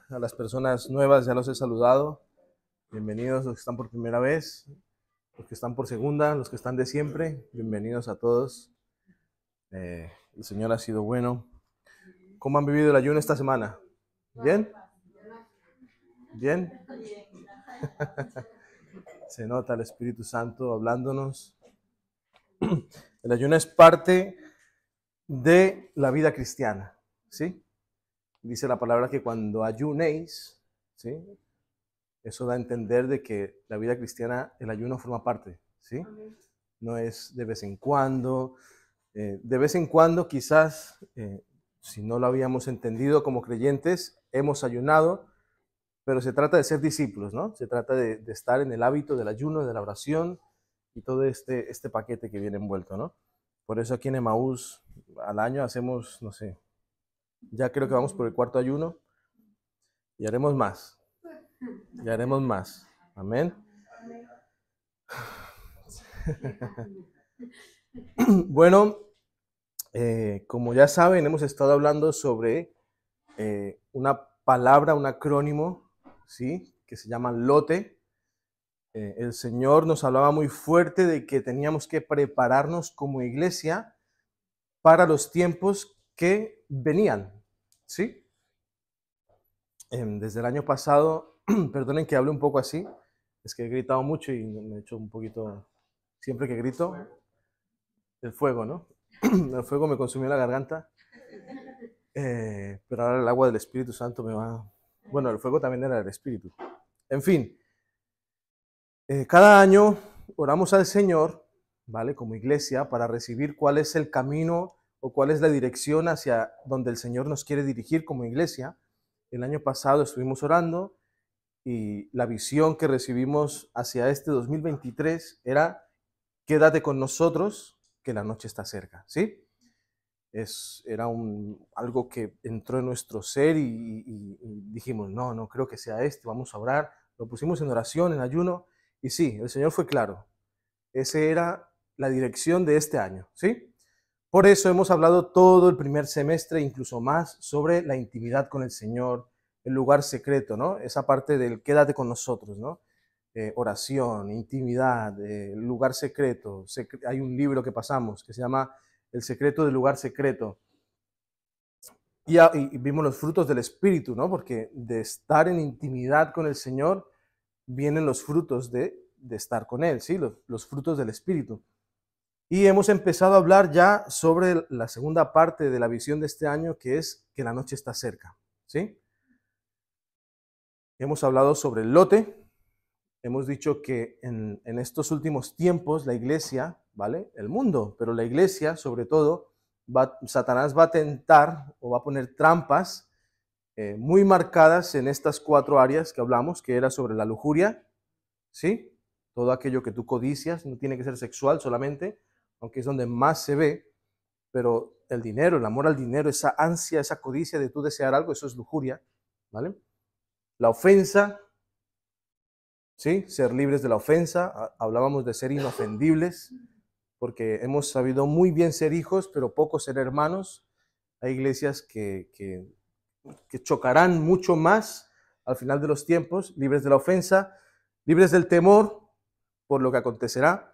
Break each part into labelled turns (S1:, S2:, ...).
S1: A las personas nuevas ya los he saludado. Bienvenidos los que están por primera vez, los que están por segunda, los que están de siempre. Bienvenidos a todos. El Señor ha sido bueno. ¿Cómo han vivido el ayuno esta semana? ¿Bien? ¿Bien? Se nota el Espíritu Santo hablándonos. El ayuno es parte de la vida cristiana, ¿sí? Dice la palabra que cuando ayunéis, ¿sí? Eso da a entender de que la vida cristiana, el ayuno forma parte, ¿sí? No es de vez en cuando. De vez en cuando, quizás, si no lo habíamos entendido como creyentes, hemos ayunado, pero se trata de ser discípulos, ¿no? Se trata de estar en el hábito del ayuno, de la oración y todo este paquete que viene envuelto, ¿no? Por eso aquí en Emaús al año hacemos, no sé, ya creo que vamos por el cuarto ayuno y haremos más. Y haremos más. Amén. Bueno, como ya saben, hemos estado hablando sobre una palabra, un acrónimo, ¿sí? Que se llama lote. El Señor nos hablaba muy fuerte de que teníamos que prepararnos como iglesia para los tiempos que venían, ¿sí? Desde el año pasado, perdonen que hable un poco así, es que he gritado mucho y me he hecho un poquito, siempre que grito, el fuego, ¿no? El fuego me consumió la garganta, pero ahora el agua del Espíritu Santo me va... Bueno, el fuego también era del Espíritu. En fin, cada año oramos al Señor, ¿vale? Como iglesia, para recibir cuál es el camino o cuál es la dirección hacia donde el Señor nos quiere dirigir como iglesia. El año pasado estuvimos orando y la visión que recibimos hacia este 2023 era: quédate con nosotros, que la noche está cerca, ¿sí? Era algo que entró en nuestro ser y dijimos, no creo que sea este, vamos a orar. Lo pusimos en oración, en ayuno, y sí, el Señor fue claro. Esa era la dirección de este año, ¿sí? Por eso hemos hablado todo el primer semestre, incluso más, sobre la intimidad con el Señor, el lugar secreto, ¿no? Esa parte del quédate con nosotros, ¿no? Oración, intimidad, lugar secreto. Hay un libro que pasamos que se llama El secreto del lugar secreto. Y vimos los frutos del Espíritu, ¿no? Porque de estar en intimidad con el Señor vienen los frutos de estar con Él, ¿sí? Los frutos del Espíritu. Y hemos empezado a hablar ya sobre la segunda parte de la visión de este año, que es que la noche está cerca, ¿sí? Hemos hablado sobre el lote. Hemos dicho que en estos últimos tiempos la iglesia, ¿vale? El mundo, pero la iglesia sobre todo, Satanás va a tentar o va a poner trampas muy marcadas en estas 4 áreas que hablamos, que era sobre la lujuria, ¿sí? Todo aquello que tú codicias, no tiene que ser sexual solamente, aunque es donde más se ve, pero el dinero, el amor al dinero, esa ansia, esa codicia de tú desear algo, eso es lujuria, ¿vale? La ofensa, ¿sí? Ser libres de la ofensa. Hablábamos de ser inofendibles, porque hemos sabido muy bien ser hijos, pero poco ser hermanos. Hay iglesias que chocarán mucho más al final de los tiempos, libres de la ofensa, libres del temor por lo que acontecerá,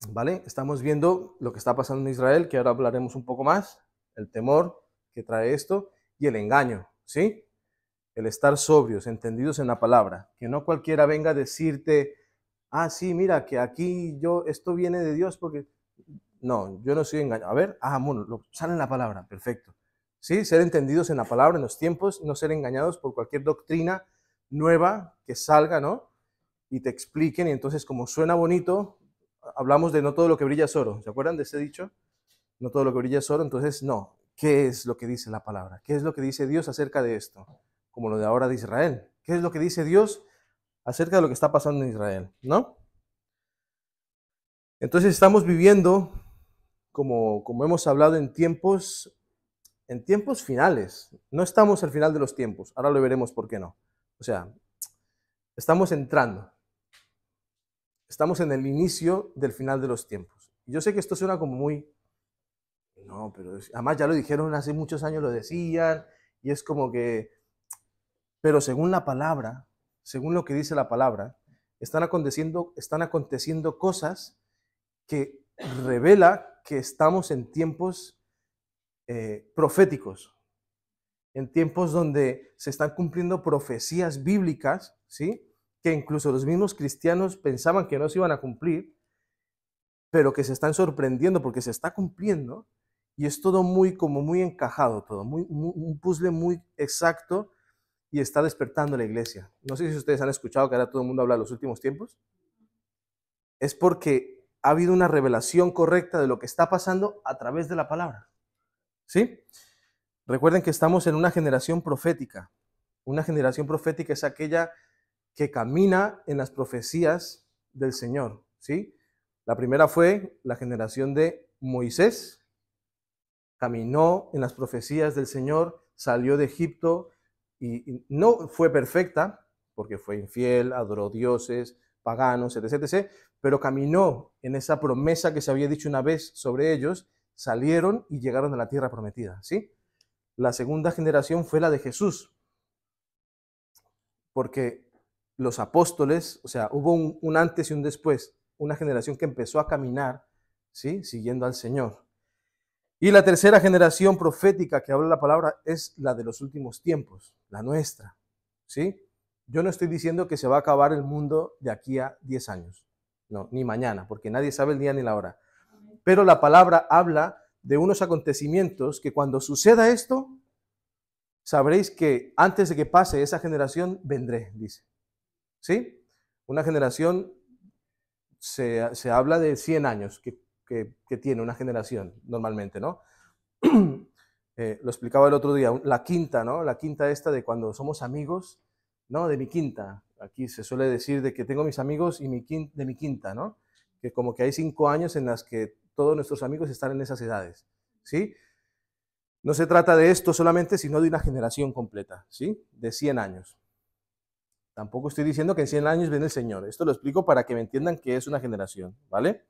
S1: ¿vale? Estamos viendo lo que está pasando en Israel, que ahora hablaremos un poco más, el temor que trae esto y el engaño, ¿sí? El estar sobrios, entendidos en la palabra, que no cualquiera venga a decirte, sí, mira, que aquí esto viene de Dios porque... No, yo no soy engañado. A ver, bueno, sale en la palabra, perfecto. Sí, ser entendidos en la palabra, en los tiempos, no ser engañados por cualquier doctrina nueva que salga, ¿no? Y te expliquen, y entonces como suena bonito, hablamos de no todo lo que brilla es oro. ¿Se acuerdan de ese dicho? No todo lo que brilla es oro. Entonces, no. ¿Qué es lo que dice la palabra? ¿Qué es lo que dice Dios acerca de esto? Como lo de ahora de Israel. ¿Qué es lo que dice Dios acerca de lo que está pasando en Israel? ¿No? Entonces estamos viviendo, como hemos hablado, en tiempos finales. No estamos al final de los tiempos. Ahora lo veremos por qué no. O sea, estamos entrando. Estamos en el inicio del final de los tiempos. Y yo sé que esto suena como muy... No, pero además ya lo dijeron hace muchos años, lo decían, y es como que Pero según la palabra, según lo que dice la palabra, están aconteciendo cosas que revela que estamos en tiempos proféticos, en tiempos donde se están cumpliendo profecías bíblicas, ¿sí? Que incluso los mismos cristianos pensaban que no se iban a cumplir, pero que se están sorprendiendo porque se está cumpliendo, y es todo muy encajado, todo, un puzzle muy exacto, y está despertando la iglesia. No sé si ustedes han escuchado que ahora todo el mundo habla de los últimos tiempos. Es porque ha habido una revelación correcta de lo que está pasando a través de la palabra. ¿Sí? Recuerden que estamos en una generación profética. Una generación profética es aquella que camina en las profecías del Señor. ¿Sí? La primera fue la generación de Moisés. Caminó en las profecías del Señor, salió de Egipto y no fue perfecta, porque fue infiel, adoró dioses, paganos, etc., etc., pero caminó en esa promesa que se había dicho una vez sobre ellos, salieron y llegaron a la tierra prometida, ¿sí? La segunda generación fue la de Jesús, porque los apóstoles, o sea, hubo un antes y un después, una generación que empezó a caminar, ¿sí? Siguiendo al Señor. Y la tercera generación profética que habla la palabra es la de los últimos tiempos, la nuestra, ¿sí? Yo no estoy diciendo que se va a acabar el mundo de aquí a 10 años, no, ni mañana, porque nadie sabe el día ni la hora. Pero la palabra habla de unos acontecimientos que cuando suceda esto, sabréis que antes de que pase esa generación, vendré, dice. ¿Sí? Una generación, se habla de 100 años que tiene una generación normalmente, ¿no? Lo explicaba el otro día, la quinta, ¿no? La quinta esta de cuando somos amigos, ¿no? De mi quinta. Aquí se suele decir de que tengo mis amigos y de mi quinta, ¿no? Que como que hay 5 años en las que todos nuestros amigos están en esas edades, ¿sí? No se trata de esto solamente, sino de una generación completa, ¿sí? De 100 años. Tampoco estoy diciendo que en 100 años viene el Señor. Esto lo explico para que me entiendan que es una generación, ¿vale?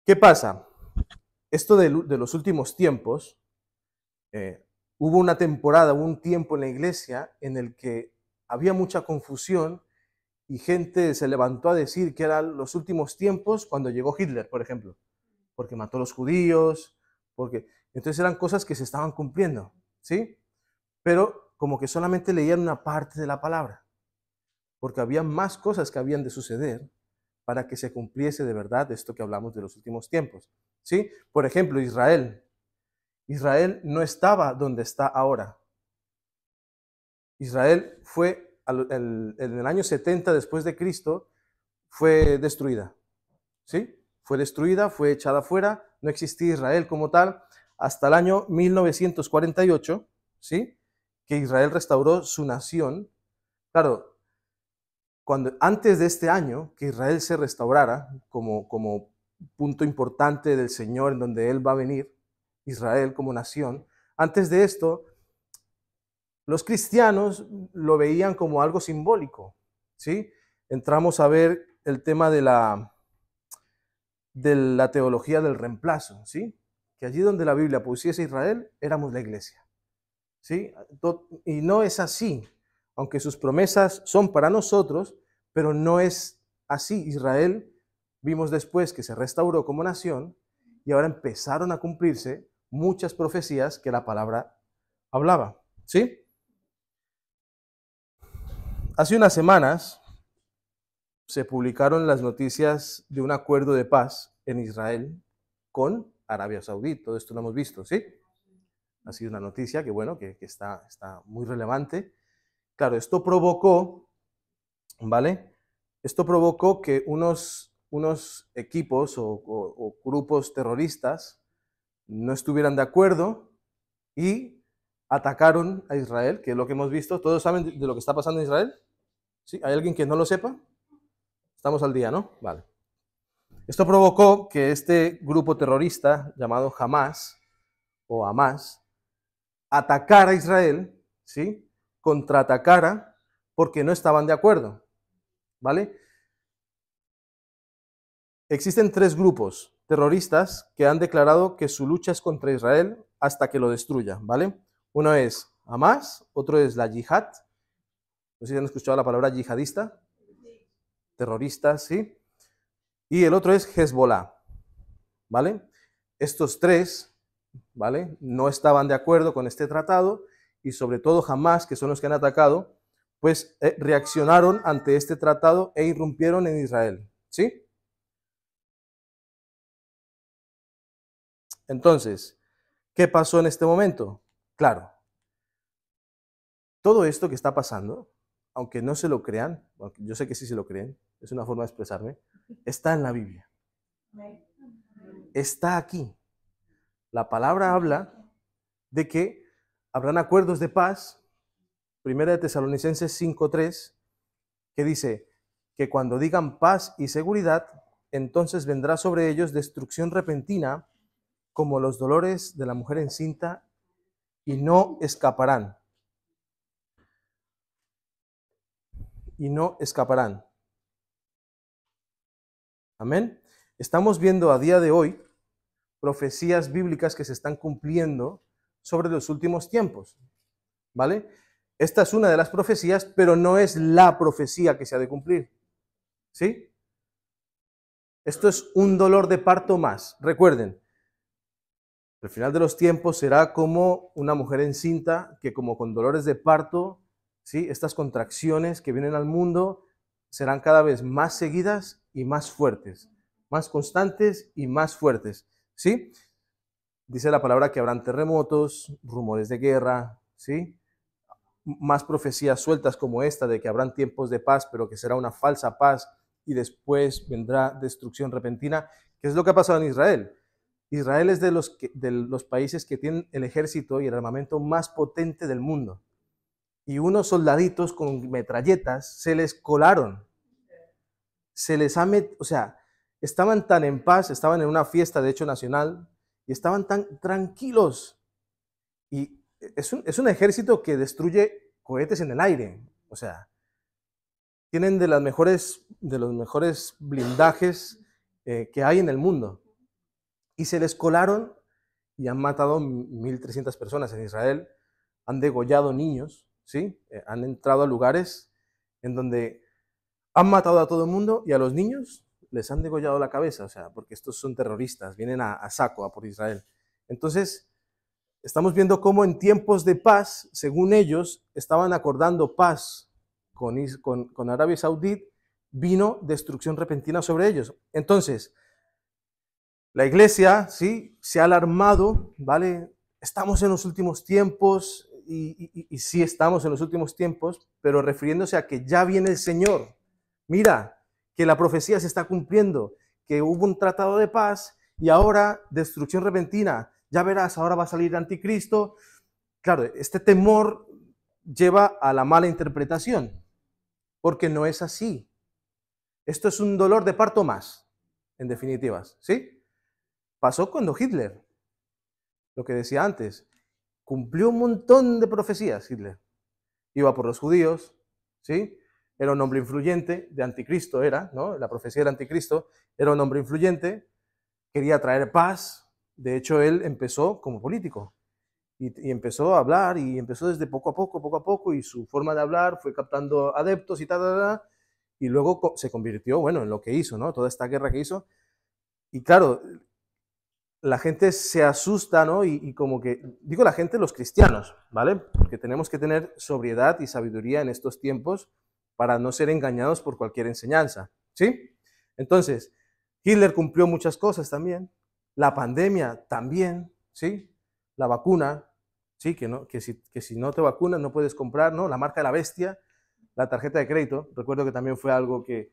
S1: ¿Qué pasa? Esto de los últimos tiempos, hubo una temporada, un tiempo en la iglesia en el que había mucha confusión y gente se levantó a decir que eran los últimos tiempos cuando llegó Hitler, por ejemplo, porque mató a los judíos, porque entonces eran cosas que se estaban cumpliendo, ¿sí? Pero como que solamente leían una parte de la palabra, porque había más cosas que habían de suceder para que se cumpliese de verdad esto que hablamos de los últimos tiempos, ¿sí? Por ejemplo, Israel. Israel no estaba donde está ahora. Israel fue en el año 70 después de Cristo, fue destruida, ¿sí? Fue destruida, fue echada fuera, no existía Israel como tal, hasta el año 1948, ¿sí? Que Israel restauró su nación. Claro, antes de este año, que Israel se restaurara como punto importante del Señor en donde Él va a venir, Israel como nación, antes de esto, los cristianos lo veían como algo simbólico, ¿sí? Entramos a ver el tema de la teología del reemplazo, ¿sí? Que allí donde la Biblia pusiese Israel, éramos la iglesia, ¿sí? Y no es así, aunque sus promesas son para nosotros, pero no es así. Israel, vimos después que se restauró como nación y ahora empezaron a cumplirse muchas profecías que la palabra hablaba, ¿sí? Hace unas semanas se publicaron las noticias de un acuerdo de paz en Israel con Arabia Saudí. Todo esto lo hemos visto, ¿sí? Ha sido una noticia que, bueno, que está muy relevante. Claro, esto provocó, ¿vale? Esto provocó que unos equipos o grupos terroristas no estuvieran de acuerdo y atacaron a Israel, que es lo que hemos visto. ¿Todos saben de lo que está pasando en Israel? ¿Sí? ¿Hay alguien que no lo sepa? Estamos al día, ¿no? Vale. Esto provocó que este grupo terrorista llamado Hamas o Hamas atacara a Israel, ¿sí? Contraatacara porque no estaban de acuerdo, ¿vale? Existen 3 grupos terroristas que han declarado que su lucha es contra Israel hasta que lo destruya, ¿vale? Uno es Hamas, otro es la Yihad No sé si han escuchado la palabra yihadista, terrorista, ¿sí? Y el otro es Hezbollah, ¿vale? Estos tres, ¿vale? No estaban de acuerdo con este tratado y sobre todo Hamás, que son los que han atacado, pues reaccionaron ante este tratado e irrumpieron en Israel, ¿sí? Entonces, ¿qué pasó en este momento? Claro, todo esto que está pasando, aunque no se lo crean, yo sé que sí se lo creen, es una forma de expresarme, está en la Biblia. Está aquí. La palabra habla de que habrán acuerdos de paz, Primera de Tesalonicenses 5:3, que dice que cuando digan paz y seguridad, entonces vendrá sobre ellos destrucción repentina como los dolores de la mujer encinta y no escaparán. Y no escaparán. Amén. Estamos viendo a día de hoy profecías bíblicas que se están cumpliendo sobre los últimos tiempos, ¿vale? Esta es una de las profecías, pero no es la profecía que se ha de cumplir, ¿sí? Esto es un dolor de parto más. Recuerden, el final de los tiempos será como una mujer encinta que como con dolores de parto, ¿sí? Estas contracciones que vienen al mundo serán cada vez más seguidas y más fuertes, más constantes y más fuertes, ¿sí? Dice la palabra que habrán terremotos, rumores de guerra, ¿sí? Más profecías sueltas como esta de que habrán tiempos de paz, pero que será una falsa paz y después vendrá destrucción repentina, que es lo que ha pasado en Israel. Israel es de los países que tienen el ejército y el armamento más potente del mundo. Y unos soldaditos con metralletas se les colaron. Se les ha o sea, estaban tan en paz, estaban en una fiesta, de hecho, nacional, y estaban tan tranquilos. Y es un ejército que destruye cohetes en el aire. O sea, tienen de los mejores blindajes que hay en el mundo. Y se les colaron y han matado 1.300 personas en Israel, han degollado niños, ¿sí? Han entrado a lugares en donde han matado a todo el mundo y a los niños les han degollado la cabeza, o sea, porque estos son terroristas, vienen a saco a por Israel. Entonces, estamos viendo cómo en tiempos de paz, según ellos, estaban acordando paz con Arabia Saudí, vino destrucción repentina sobre ellos. Entonces, la iglesia, ¿sí? Se ha alarmado, ¿vale? Estamos en los últimos tiempos y sí estamos en los últimos tiempos, pero refiriéndose a que ya viene el Señor. Mira, que la profecía se está cumpliendo, que hubo un tratado de paz y ahora destrucción repentina. Ya verás, ahora va a salir el anticristo. Claro, este temor lleva a la mala interpretación, porque no es así. Esto es un dolor de parto más, en definitivas, ¿sí? Pasó cuando Hitler, lo que decía antes, cumplió un montón de profecías Hitler. Iba por los judíos, ¿sí? Era un hombre influyente, de anticristo era, ¿no? La profecía del anticristo, era un hombre influyente, quería traer paz. De hecho, él empezó como político y empezó a hablar y empezó desde poco a poco, y su forma de hablar fue captando adeptos y tal, y luego se convirtió, bueno, en lo que hizo, ¿no? Toda esta guerra que hizo. Y claro, la gente se asusta, ¿no? Y como que, digo la gente, los cristianos, ¿vale? Porque tenemos que tener sobriedad y sabiduría en estos tiempos para no ser engañados por cualquier enseñanza, ¿sí? Entonces, Hitler cumplió muchas cosas también, la pandemia también, ¿sí? La vacuna, ¿sí? Que si no te vacunas no puedes comprar, ¿no? La marca de la bestia, la tarjeta de crédito, recuerdo que también fue algo que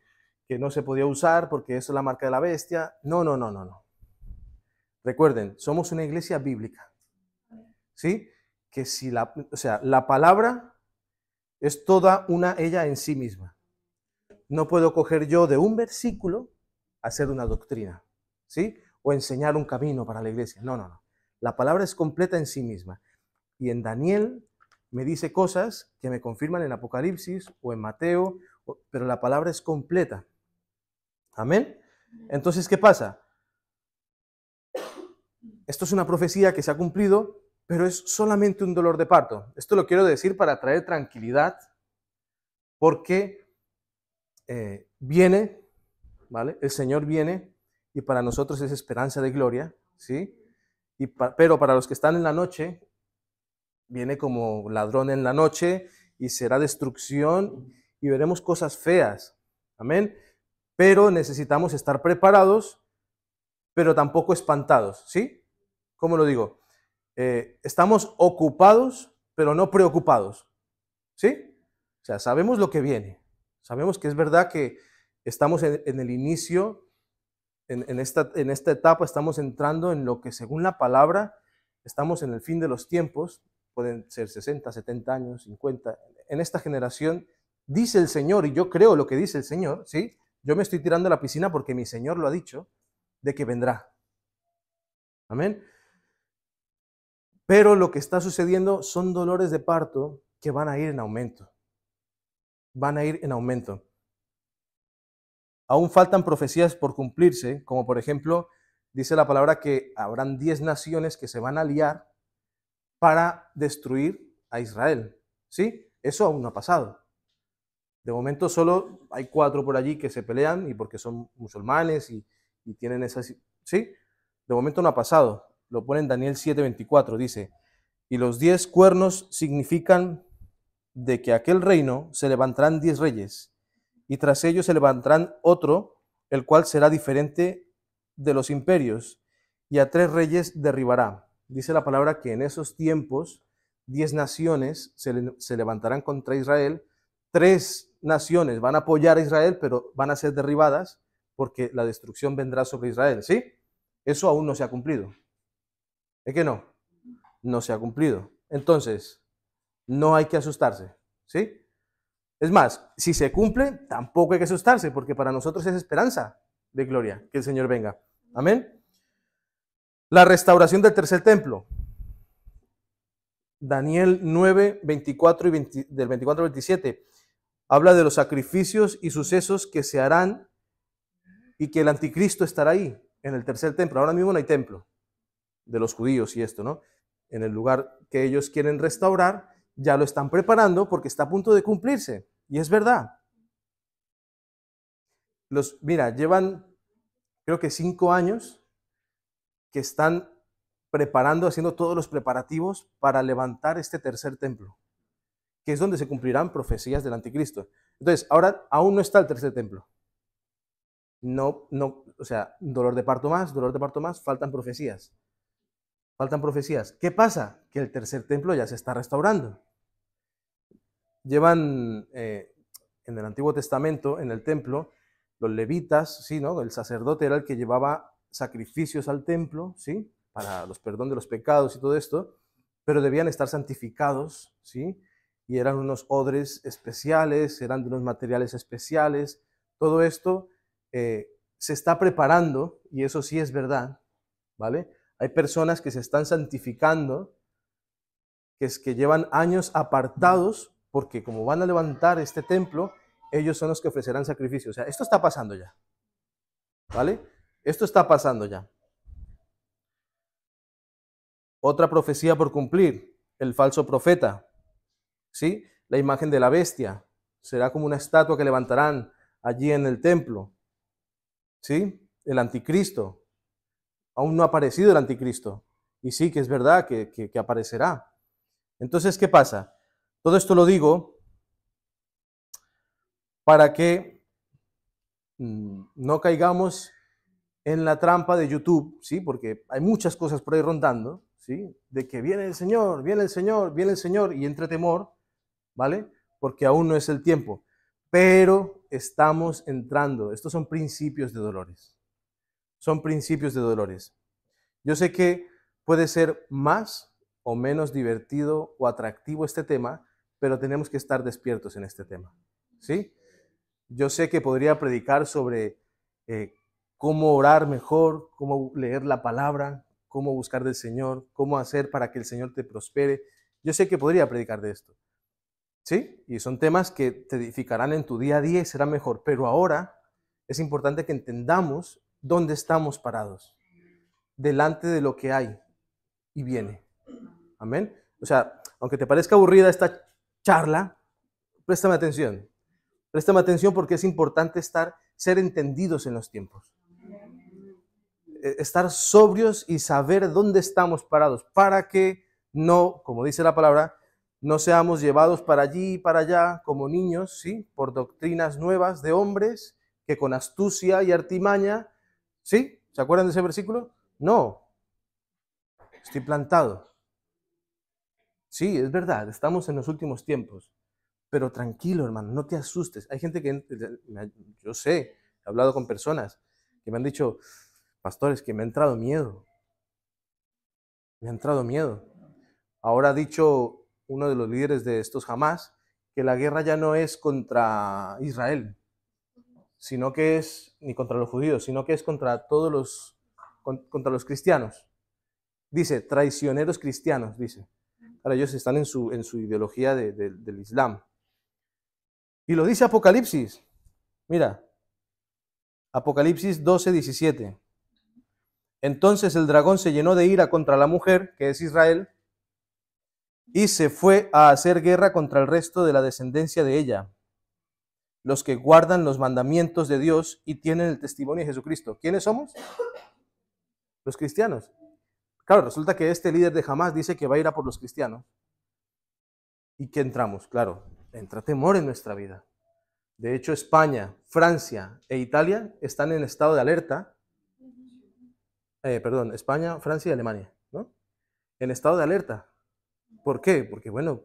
S1: no se podía usar porque eso es la marca de la bestia. No, no, no, no, no. Recuerden, somos una iglesia bíblica, ¿sí? Que si la palabra es toda una ella en sí misma. No puedo coger yo de un versículo hacer una doctrina, ¿sí? O enseñar un camino para la iglesia. No, no, no. La palabra es completa en sí misma. Y en Daniel me dice cosas que me confirman en Apocalipsis o en Mateo, pero la palabra es completa. Amén. Entonces, ¿qué pasa? Esto es una profecía que se ha cumplido, pero es solamente un dolor de parto. Esto lo quiero decir para traer tranquilidad porque viene, ¿vale? El Señor viene y para nosotros es esperanza de gloria, ¿sí? Pero para los que están en la noche, viene como ladrón en la noche y será destrucción y veremos cosas feas, amén. Pero necesitamos estar preparados, pero tampoco espantados, ¿sí? ¿Cómo lo digo? Estamos ocupados, pero no preocupados, ¿sí? O sea, sabemos lo que viene, sabemos que es verdad que estamos en el inicio, en esta etapa estamos entrando en lo que según la palabra, estamos en el fin de los tiempos, pueden ser 60, 70 años, 50, en esta generación, dice el Señor, y yo creo lo que dice el Señor, ¿sí? Yo me estoy tirando a la piscina porque mi Señor lo ha dicho, de que vendrá. Amén. Pero lo que está sucediendo son dolores de parto que van a ir en aumento. Van a ir en aumento. Aún faltan profecías por cumplirse, como por ejemplo, dice la palabra que habrán 10 naciones que se van a aliar para destruir a Israel. ¿Sí? Eso aún no ha pasado. De momento solo hay 4 por allí que se pelean y porque son musulmanes y tienen esas... ¿Sí? De momento no ha pasado. Lo pone en Daniel 7:24, dice, y los 10 cuernos significan de que aquel reino se levantarán 10 reyes, y tras ellos se levantarán otro, el cual será diferente de los imperios, y a 3 reyes derribará. Dice la palabra que en esos tiempos 10 naciones se levantarán contra Israel, 3 naciones van a apoyar a Israel, pero van a ser derribadas porque la destrucción vendrá sobre Israel, ¿sí? Eso aún no se ha cumplido. ¿Es que no? No se ha cumplido. Entonces, no hay que asustarse, ¿sí? Es más, si se cumple, tampoco hay que asustarse, porque para nosotros es esperanza de gloria que el Señor venga. Amén. La restauración del tercer templo. Daniel 9, 24 y del 24 al 27. Habla de los sacrificios y sucesos que se harán y que el anticristo estará ahí, en el tercer templo. Ahora mismo no hay templo de los judíos y esto, ¿no? En el lugar que ellos quieren restaurar, ya lo están preparando porque está a punto de cumplirse. Y es verdad. Mira, llevan creo que 5 años que están preparando, haciendo todos los preparativos para levantar este tercer templo, que es donde se cumplirán profecías del anticristo. Entonces, ahora aún no está el tercer templo. No, o sea, dolor de parto más, faltan profecías. Faltan profecías. ¿Qué pasa? Que el tercer templo ya se está restaurando. Llevan en el Antiguo Testamento, en el templo, los levitas, ¿sí, no? El sacerdote era el que llevaba sacrificios al templo, ¿sí? Para los perdón de los pecados y todo esto, pero debían estar santificados, ¿sí? Y eran unos odres especiales, eran de unos materiales especiales. Todo esto se está preparando, y eso sí es verdad, ¿vale? Hay personas que se están santificando, que llevan años apartados, porque como van a levantar este templo, ellos son los que ofrecerán sacrificios. O sea, esto está pasando ya, ¿vale? Esto está pasando ya. Otra profecía por cumplir, el falso profeta, ¿sí? La imagen de la bestia, será como una estatua que levantarán allí en el templo, ¿sí? El anticristo, aún no ha aparecido el anticristo, y sí que es verdad que aparecerá. Entonces, ¿qué pasa? Todo esto lo digo para que no caigamos en la trampa de YouTube, ¿sí? Porque hay muchas cosas por ahí rondando, ¿sí? De que viene el Señor, viene el Señor, viene el Señor, y entre temor, ¿vale? Porque aún no es el tiempo. Pero estamos entrando, estos son principios de dolores. Son principios de dolores. Yo sé que puede ser más o menos divertido o atractivo este tema, pero tenemos que estar despiertos en este tema, ¿sí? Yo sé que podría predicar sobre cómo orar mejor, cómo leer la palabra, cómo buscar del Señor, cómo hacer para que el Señor te prospere. Yo sé que podría predicar de esto, ¿sí? Y son temas que te edificarán en tu día a día y será mejor. Pero ahora es importante que entendamos dónde estamos parados, delante de lo que hay y viene. Amén. O sea, aunque te parezca aburrida esta charla, préstame atención. Préstame atención porque es importante ser entendidos en los tiempos. Estar sobrios y saber dónde estamos parados para que no, como dice la palabra, no seamos llevados para allí y para allá como niños, ¿sí? Por doctrinas nuevas de hombres que con astucia y artimaña, ¿sí? ¿Se acuerdan de ese versículo? No, estoy plantado. Sí, es verdad, estamos en los últimos tiempos, pero tranquilo, hermano, no te asustes. Hay gente que, yo sé, he hablado con personas que me han dicho, pastores, que me ha entrado miedo. Me ha entrado miedo. Ahora ha dicho uno de los líderes de estos Hamas que la guerra ya no es contra Israel, sino que es, ni contra los judíos, sino que es contra contra los cristianos. Dice, traicioneros cristianos, dice. Ahora ellos están en su ideología del Islam. Y lo dice Apocalipsis. Mira, Apocalipsis 12:17. Entonces el dragón se llenó de ira contra la mujer, que es Israel, y se fue a hacer guerra contra el resto de la descendencia de ella, los que guardan los mandamientos de Dios y tienen el testimonio de Jesucristo. ¿Quiénes somos? Los cristianos. Claro, resulta que este líder de Hamás dice que va a ir a por los cristianos. ¿Y qué entramos? Claro, entra temor en nuestra vida. De hecho, España, Francia e Italia están en estado de alerta. España, Francia y Alemania, ¿no? En estado de alerta. ¿Por qué? Porque, bueno,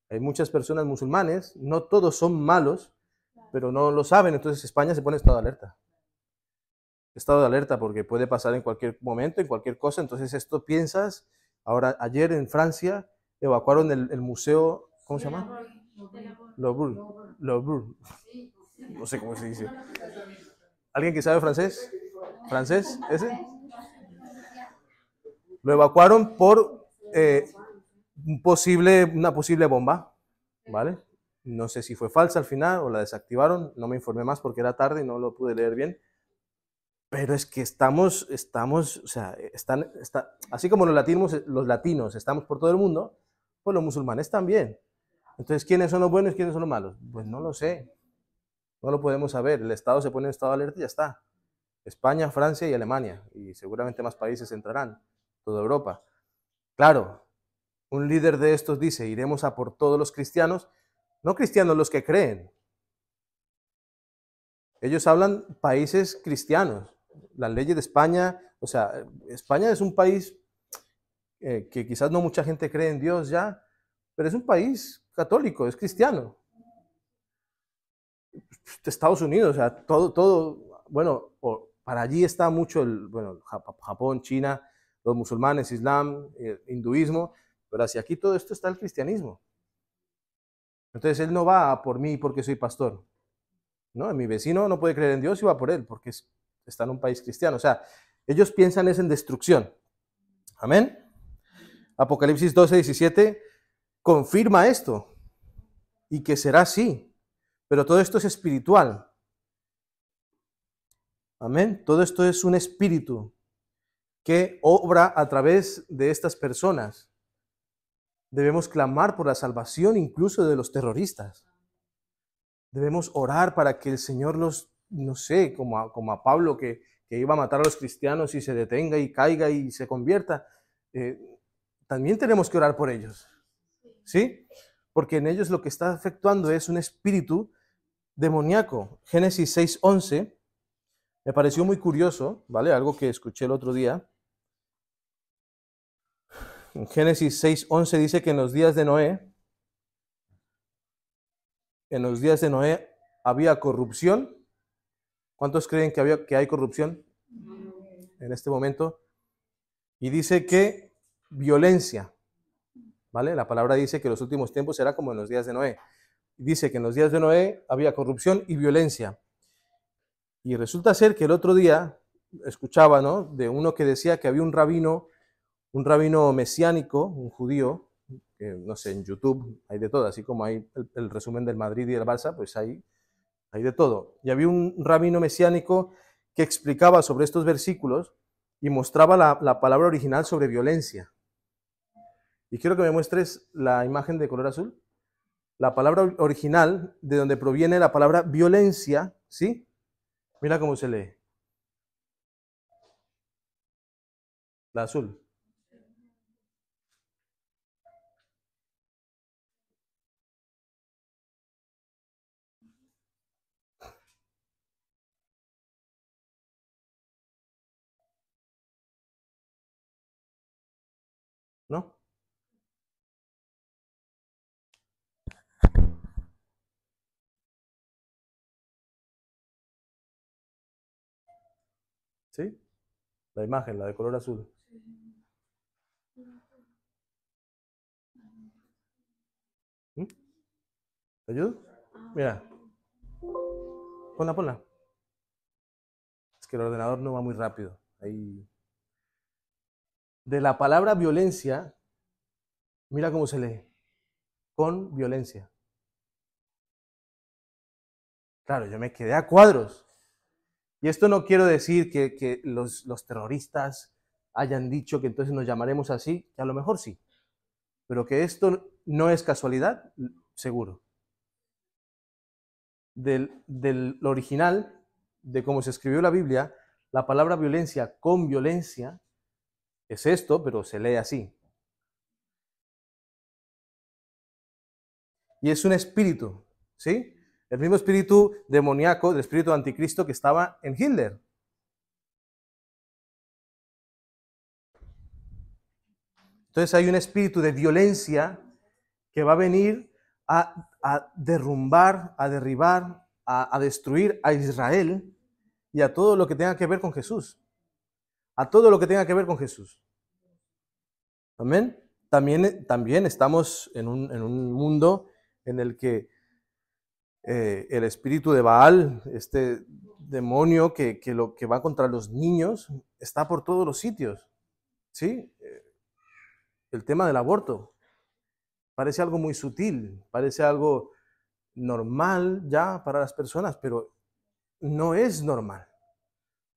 S1: hay muchas personas musulmanes, no todos son malos, pero no lo saben, entonces España se pone en estado de alerta. Estado de alerta porque puede pasar en cualquier momento, en cualquier cosa, entonces esto piensas. Ahora, ayer en Francia evacuaron el museo, ¿cómo se llama? Louvre. Louvre. No sé cómo se dice. ¿Alguien que sabe francés? ¿Francés? ¿Ese? Lo evacuaron por una posible bomba, ¿vale? No sé si fue falsa al final o la desactivaron, no me informé más porque era tarde y no lo pude leer bien. Pero es que estamos, o sea, así como los latinos estamos por todo el mundo, pues los musulmanes también. Entonces, ¿quiénes son los buenos y quiénes son los malos? Pues no lo sé, no lo podemos saber. El Estado se pone en estado de alerta y ya está. España, Francia y Alemania, y seguramente más países entrarán, toda Europa. Claro, un líder de estos dice, iremos a por todos los cristianos, no cristianos los que creen. Ellos hablan países cristianos, las leyes de España, o sea, España es un país que quizás no mucha gente cree en Dios ya, pero es un país católico, es cristiano. Estados Unidos, o sea, todo, bueno, para allí está mucho Japón, China, los musulmanes, Islam, hinduismo, pero hacia aquí todo esto está el cristianismo. Entonces él no va a por mí porque soy pastor, ¿no? Mi vecino no puede creer en Dios y va por él porque está en un país cristiano. O sea, ellos piensan es en destrucción. Amén. Apocalipsis 12:17 confirma esto y que será así. Pero todo esto es espiritual. Amén. Todo esto es un espíritu que obra a través de estas personas. Debemos clamar por la salvación incluso de los terroristas. Debemos orar para que el Señor no sé, como a Pablo que iba a matar a los cristianos y se detenga y caiga y se convierta. También tenemos que orar por ellos. ¿Sí? Porque en ellos lo que está efectuando es un espíritu demoníaco. Génesis 6:11 me pareció muy curioso, ¿vale? Algo que escuché el otro día. En Génesis 6:11 dice que en los días de Noé había corrupción. ¿Cuántos creen que hay corrupción en este momento? Y dice que violencia, ¿vale? La palabra dice que los últimos tiempos será como en los días de Noé. Dice que en los días de Noé había corrupción y violencia. Y resulta ser que el otro día escuchaba, ¿no?, de uno que decía que había un rabino mesiánico, un judío, que no sé, en YouTube hay de todo, así como hay el resumen del Madrid y del Barça, pues hay de todo. Y había un rabino mesiánico que explicaba sobre estos versículos y mostraba la palabra original sobre violencia. Y quiero que me muestres la imagen de color azul. La palabra original, de donde proviene la palabra violencia, ¿sí? Mira cómo se lee. La azul. ¿No? ¿Sí? La imagen, la de color azul. ¿Mm? ¿Te ayudo? Mira, ponla. Es que el ordenador no va muy rápido. Ahí. De la palabra violencia, mira cómo se lee. Con violencia. Claro, yo me quedé a cuadros. Y esto no quiero decir que los terroristas hayan dicho que entonces nos llamaremos así, que a lo mejor sí, pero que esto no es casualidad, seguro. Del original, de cómo se escribió la Biblia, la palabra violencia con violencia es esto, pero se lee así. Y es un espíritu, ¿sí? El mismo espíritu demoníaco, del espíritu anticristo que estaba en Hitler. Entonces hay un espíritu de violencia que va a venir a derrumbar, a derribar, a destruir a Israel y a todo lo que tenga que ver con Jesús. A todo lo que tenga que ver con Jesús. Amén. También estamos en un mundo en el que el espíritu de Baal, este demonio que va contra los niños, está por todos los sitios. ¿Sí? El tema del aborto parece algo muy sutil, parece algo normal ya para las personas, pero no es normal,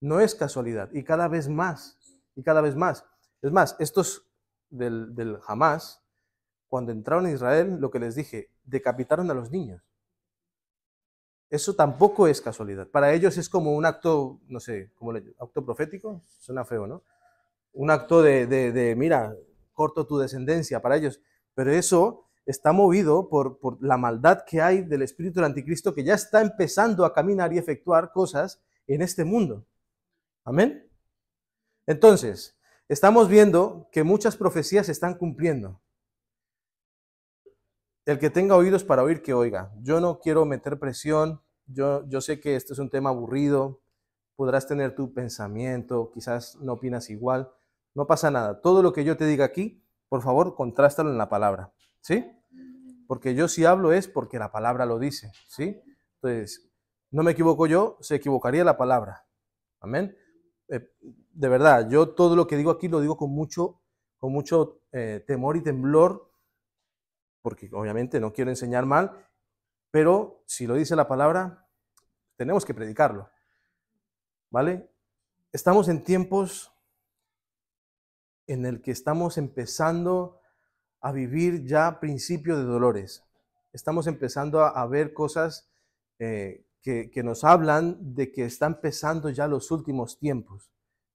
S1: no es casualidad, y cada vez más, y cada vez más. Es más, estos del Hamas, cuando entraron a Israel, lo que les dije, decapitaron a los niños. Eso tampoco es casualidad. Para ellos es como un acto, no sé, como acto profético, suena feo, ¿no? Un acto mira, corto tu descendencia para ellos. Pero eso está movido por la maldad que hay del espíritu del anticristo que ya está empezando a caminar y efectuar cosas en este mundo. Amén. Entonces, estamos viendo que muchas profecías se están cumpliendo. El que tenga oídos para oír, que oiga. Yo no quiero meter presión. Yo sé que este es un tema aburrido. Podrás tener tu pensamiento, quizás no opinas igual. No pasa nada. Todo lo que yo te diga aquí, por favor, contrástalo en la palabra. ¿Sí? Porque yo si hablo es porque la palabra lo dice. ¿Sí? Entonces, no me equivoco yo, se equivocaría la palabra. Amén. De verdad, yo todo lo que digo aquí lo digo con mucho temor y temblor, porque obviamente no quiero enseñar mal, pero si lo dice la palabra, tenemos que predicarlo. ¿Vale? Estamos en tiempos en el que estamos empezando a vivir ya principio de dolores. Estamos empezando a ver cosas que nos hablan de que está empezando ya los últimos tiempos,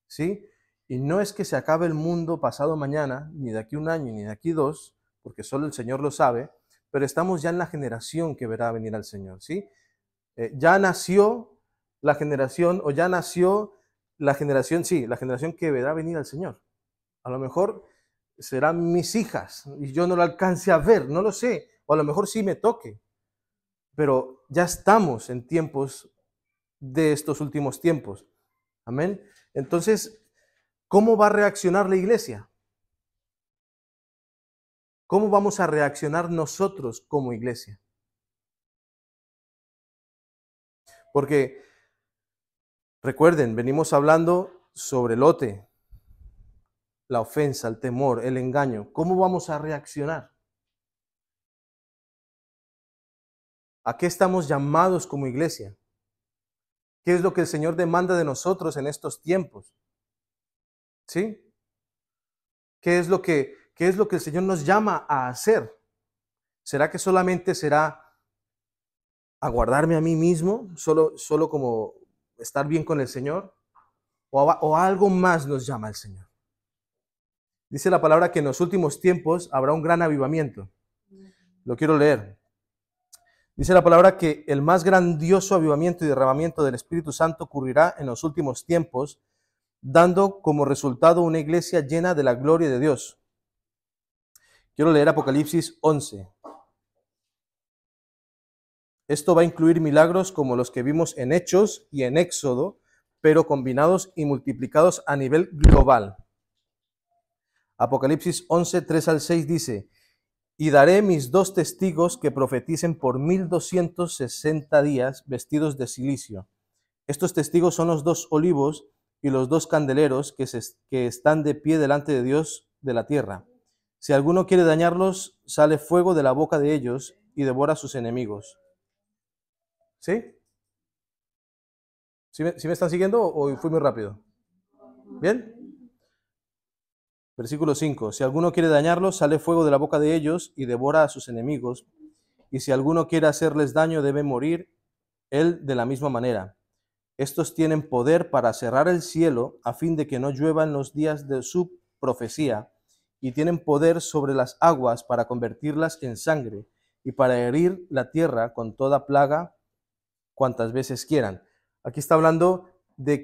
S1: ¿sí? Y no es que se acabe el mundo pasado mañana, ni de aquí un año, ni de aquí dos, porque solo el Señor lo sabe, pero estamos ya en la generación que verá venir al Señor, ¿sí? Ya nació la generación, o ya nació la generación, sí, la generación que verá venir al Señor. A lo mejor serán mis hijas y yo no lo alcance a ver, no lo sé, o a lo mejor sí me toque, pero ya estamos en tiempos de estos últimos tiempos. Amén. Entonces, ¿cómo va a reaccionar la iglesia? ¿Cómo vamos a reaccionar nosotros como iglesia? Porque recuerden, venimos hablando sobre Lote, la ofensa, el temor, el engaño. ¿Cómo vamos a reaccionar? ¿A qué estamos llamados como iglesia? ¿Qué es lo que el Señor demanda de nosotros en estos tiempos? ¿Sí? ¿Qué es lo que el Señor nos llama a hacer? ¿Será que solamente será aguardarme a mí mismo, solo como estar bien con el Señor? ¿O algo más nos llama el Señor? Dice la palabra que en los últimos tiempos habrá un gran avivamiento. Lo quiero leer. Dice la palabra que el más grandioso avivamiento y derramamiento del Espíritu Santo ocurrirá en los últimos tiempos, dando como resultado una iglesia llena de la gloria de Dios. Quiero leer Apocalipsis 11. Esto va a incluir milagros como los que vimos en Hechos y en Éxodo, pero combinados y multiplicados a nivel global. Apocalipsis 11, 3 al 6 dice: y daré mis 2 testigos que profeticen por 1260 días vestidos de cilicio. Estos testigos son los 2 olivos y los 2 candeleros que están de pie delante de Dios de la tierra. Si alguno quiere dañarlos, sale fuego de la boca de ellos y devora a sus enemigos. ¿Sí? ¿Sí me están siguiendo o fui muy rápido? ¿Bien? Versículo 5. Si alguno quiere dañarlos, sale fuego de la boca de ellos y devora a sus enemigos. Y si alguno quiere hacerles daño, debe morir él de la misma manera. Estos tienen poder para cerrar el cielo a fin de que no llueva en los días de su profecía, y tienen poder sobre las aguas para convertirlas en sangre y para herir la tierra con toda plaga cuantas veces quieran. Aquí está hablando de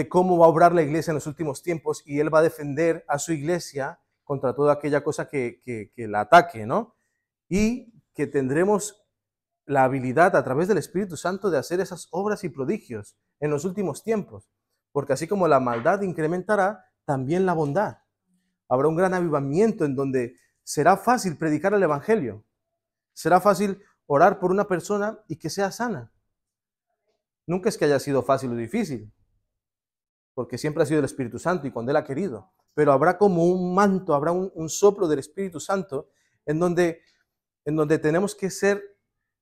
S1: cómo va a obrar la iglesia en los últimos tiempos, y él va a defender a su iglesia contra toda aquella cosa que la ataque, ¿no? Y que tendremos la habilidad a través del Espíritu Santo de hacer esas obras y prodigios en los últimos tiempos, porque así como la maldad incrementará, también la bondad. Habrá un gran avivamiento en donde será fácil predicar el Evangelio, será fácil orar por una persona y que sea sana. Nunca es que haya sido fácil o difícil, porque siempre ha sido el Espíritu Santo y cuando Él ha querido, pero habrá como un manto, habrá un soplo del Espíritu Santo en donde tenemos que ser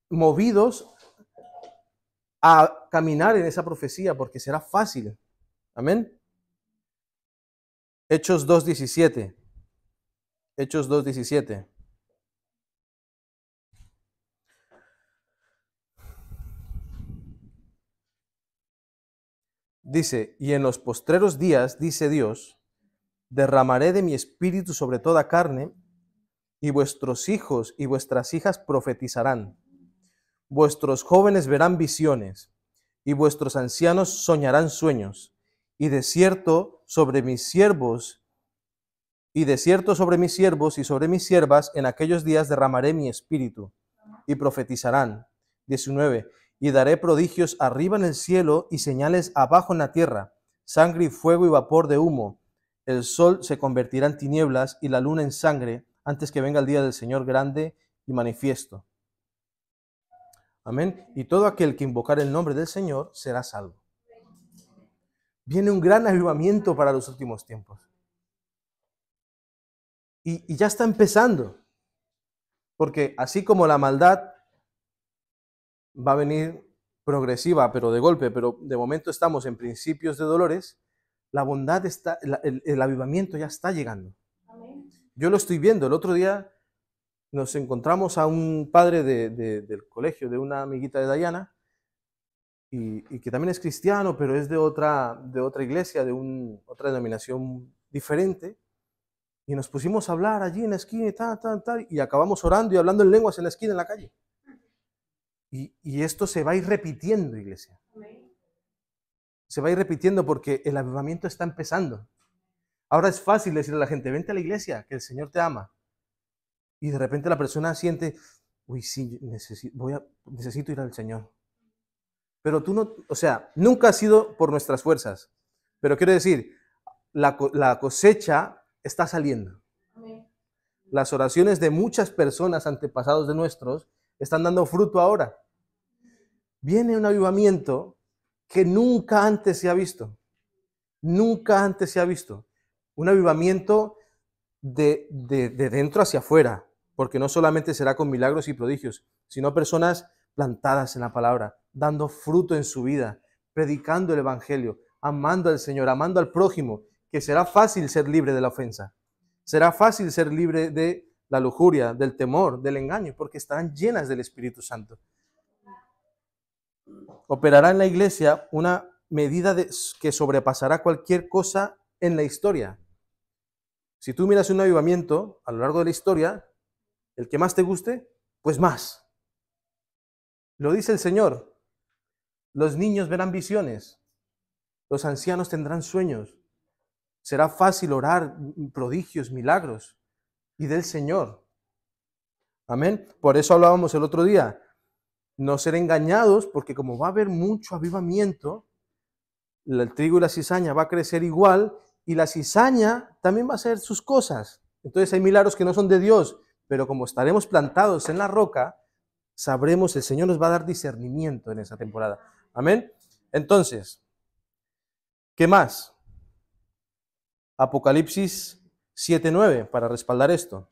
S1: movidos a caminar en esa profecía, porque será fácil. Amén. Hechos 2:17. Hechos 2:17. Dice: y en los postreros días, dice Dios, derramaré de mi espíritu sobre toda carne, y vuestros hijos y vuestras hijas profetizarán. Vuestros jóvenes verán visiones, y vuestros ancianos soñarán sueños, y de cierto sobre mis siervos y sobre mis siervas en aquellos días derramaré mi espíritu, y profetizarán. 19. Y daré prodigios arriba en el cielo y señales abajo en la tierra, sangre y fuego y vapor de humo. El sol se convertirá en tinieblas y la luna en sangre antes que venga el día del Señor grande y manifiesto. Amén. Y todo aquel que invocar el nombre del Señor será salvo. Viene un gran avivamiento para los últimos tiempos. Y ya está empezando. Porque así como la maldad va a venir progresiva, pero de golpe, pero de momento estamos en principios de dolores, la bondad está, el avivamiento ya está llegando. Amén. Yo lo estoy viendo. El otro día nos encontramos a un padre del colegio de una amiguita de Dayana, y que también es cristiano, pero es de otra iglesia, otra denominación diferente, y nos pusimos a hablar allí en la esquina y acabamos orando y hablando en lenguas en la esquina, en la calle. Y esto se va a ir repitiendo, iglesia. Se va a ir repitiendo porque el avivamiento está empezando. Ahora es fácil decirle a la gente: vente a la iglesia, que el Señor te ama. Y de repente la persona siente: uy, sí, necesito ir al Señor. Pero tú no, o sea, nunca ha sido por nuestras fuerzas. Pero quiero decir, la cosecha está saliendo. Las oraciones de muchas personas antepasados de nuestros están dando fruto ahora. Viene un avivamiento que nunca antes se ha visto. Nunca antes se ha visto. Un avivamiento de dentro hacia afuera, porque no solamente será con milagros y prodigios, sino personas plantadas en la palabra, dando fruto en su vida, predicando el evangelio, amando al Señor, amando al prójimo, que será fácil ser libre de la ofensa. Será fácil ser libre de la lujuria, del temor, del engaño, porque estarán llenas del Espíritu Santo. Operará en la iglesia una medida que sobrepasará cualquier cosa en la historia. Si tú miras un avivamiento a lo largo de la historia, el que más te guste, pues más. Lo dice el Señor. Los niños verán visiones, los ancianos tendrán sueños. Será fácil orar prodigios, milagros, y del Señor. Amén. Por eso hablábamos el otro día. No ser engañados, porque como va a haber mucho avivamiento, el trigo y la cizaña va a crecer igual, y la cizaña también va a hacer sus cosas. Entonces hay milagros que no son de Dios, pero como estaremos plantados en la roca, sabremos, el Señor nos va a dar discernimiento en esa temporada. Amén. Entonces, ¿qué más? Apocalipsis 7:9, para respaldar esto.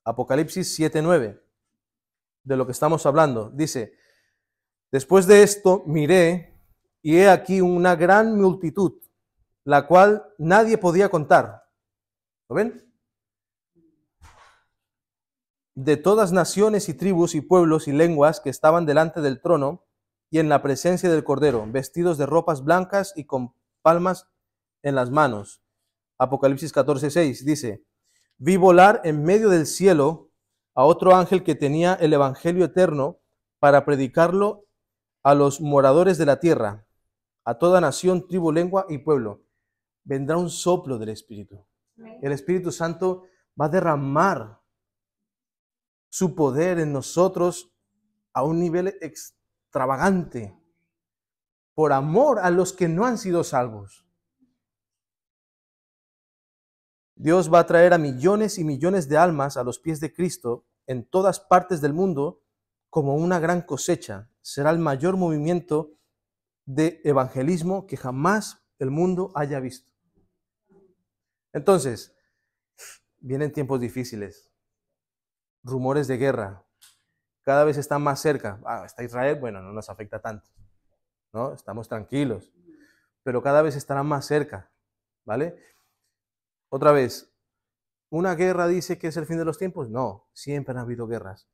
S1: Apocalipsis 7:9, de lo que estamos hablando. Dice, después de esto miré, y he aquí una gran multitud, la cual nadie podía contar. ¿Lo ven? De todas naciones y tribus y pueblos y lenguas que estaban delante del trono y en la presencia del Cordero, vestidos de ropas blancas y con palmas en las manos. Apocalipsis 14:6 dice, vi volar en medio del cielo a otro ángel que tenía el evangelio eterno para predicarlo a los moradores de la tierra, a toda nación, tribu, lengua y pueblo. Vendrá un soplo del Espíritu. El Espíritu Santo va a derramar su poder en nosotros a un nivel extravagante, por amor a los que no han sido salvos. Dios va a traer a millones y millones de almas a los pies de Cristo en todas partes del mundo como una gran cosecha. Será el mayor movimiento de evangelismo que jamás el mundo haya visto. Entonces, vienen tiempos difíciles, rumores de guerra, cada vez están más cerca. Está Israel, bueno, no nos afecta tanto, ¿no? Estamos tranquilos, pero cada vez estarán más cerca, ¿vale? Otra vez, ¿una guerra dice que es el fin de los tiempos? No, siempre han habido guerras.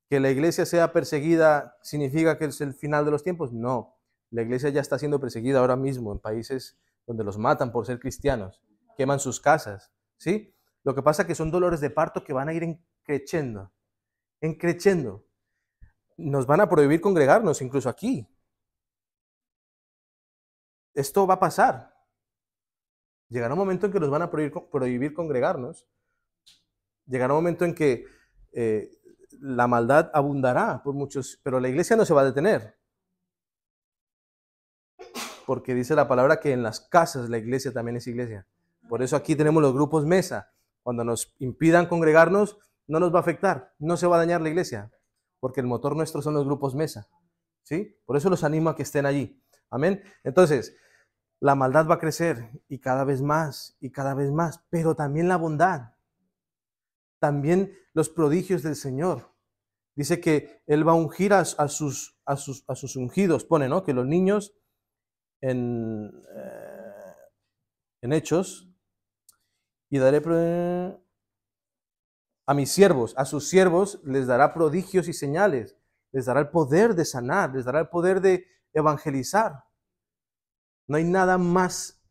S1: ¿Que la iglesia sea perseguida significa que es el final de los tiempos? No, la iglesia ya está siendo perseguida ahora mismo en países donde los matan por ser cristianos, queman sus casas, ¿sí? Lo que pasa es que son dolores de parto que van a ir creciendo. Nos van a prohibir congregarnos, incluso aquí. Esto va a pasar. Llegará un momento en que nos van a prohibir congregarnos. Llegará un momento en que la maldad abundará por muchos, pero la iglesia no se va a detener. Porque dice la palabra que en las casas la iglesia también es iglesia. Por eso aquí tenemos los grupos mesa. Cuando nos impidan congregarnos, no nos va a afectar, no se va a dañar la iglesia, porque el motor nuestro son los grupos mesa. ¿Sí? Por eso los animo a que estén allí. Amén. Entonces, la maldad va a crecer y cada vez más, pero también la bondad, también los prodigios del Señor. Dice que Él va a ungir a sus ungidos, pone, ¿no? Que los niños en Hechos, y daré a mis siervos, a sus siervos les dará prodigios y señales, les dará el poder de sanar, les dará el poder de evangelizar. No hay nada más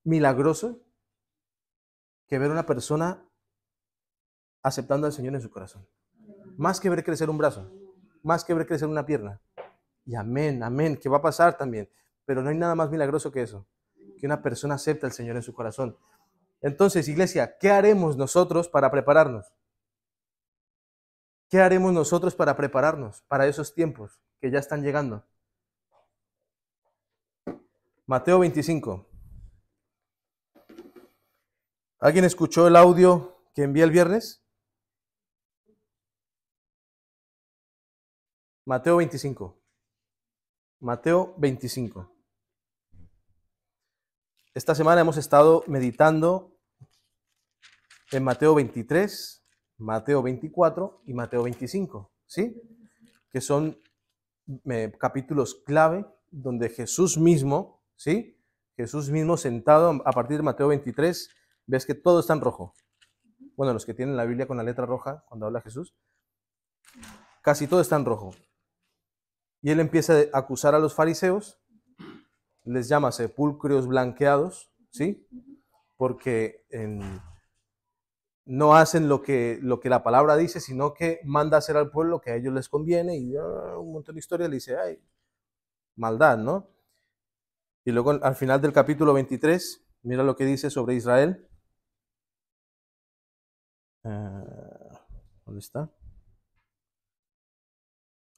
S1: milagroso que ver a una persona aceptando al Señor en su corazón. Más que ver crecer un brazo, más que ver crecer una pierna. Y amén, amén, que va a pasar también. Pero no hay nada más milagroso que eso, que una persona acepte al Señor en su corazón. Entonces, iglesia, ¿qué haremos nosotros para prepararnos? ¿Qué haremos nosotros para prepararnos para esos tiempos que ya están llegando? Mateo 25. ¿Alguien escuchó el audio que envié el viernes? Mateo 25. Mateo 25. Esta semana hemos estado meditando en Mateo 23, Mateo 24 y Mateo 25, ¿sí? Que son capítulos clave donde Jesús mismo, ¿sí? Jesús mismo sentado a partir de Mateo 23, ves que todo está en rojo. Bueno, los que tienen la Biblia con la letra roja, cuando habla Jesús, casi todo está en rojo. Y él empieza a acusar a los fariseos, les llama sepulcros blanqueados, ¿sí? Porque no hacen lo que la palabra dice, sino que manda hacer al pueblo lo que a ellos les conviene, y un montón de historias le dice, ay, maldad, ¿no? Y luego al final del capítulo 23, mira lo que dice sobre Israel. ¿Dónde está?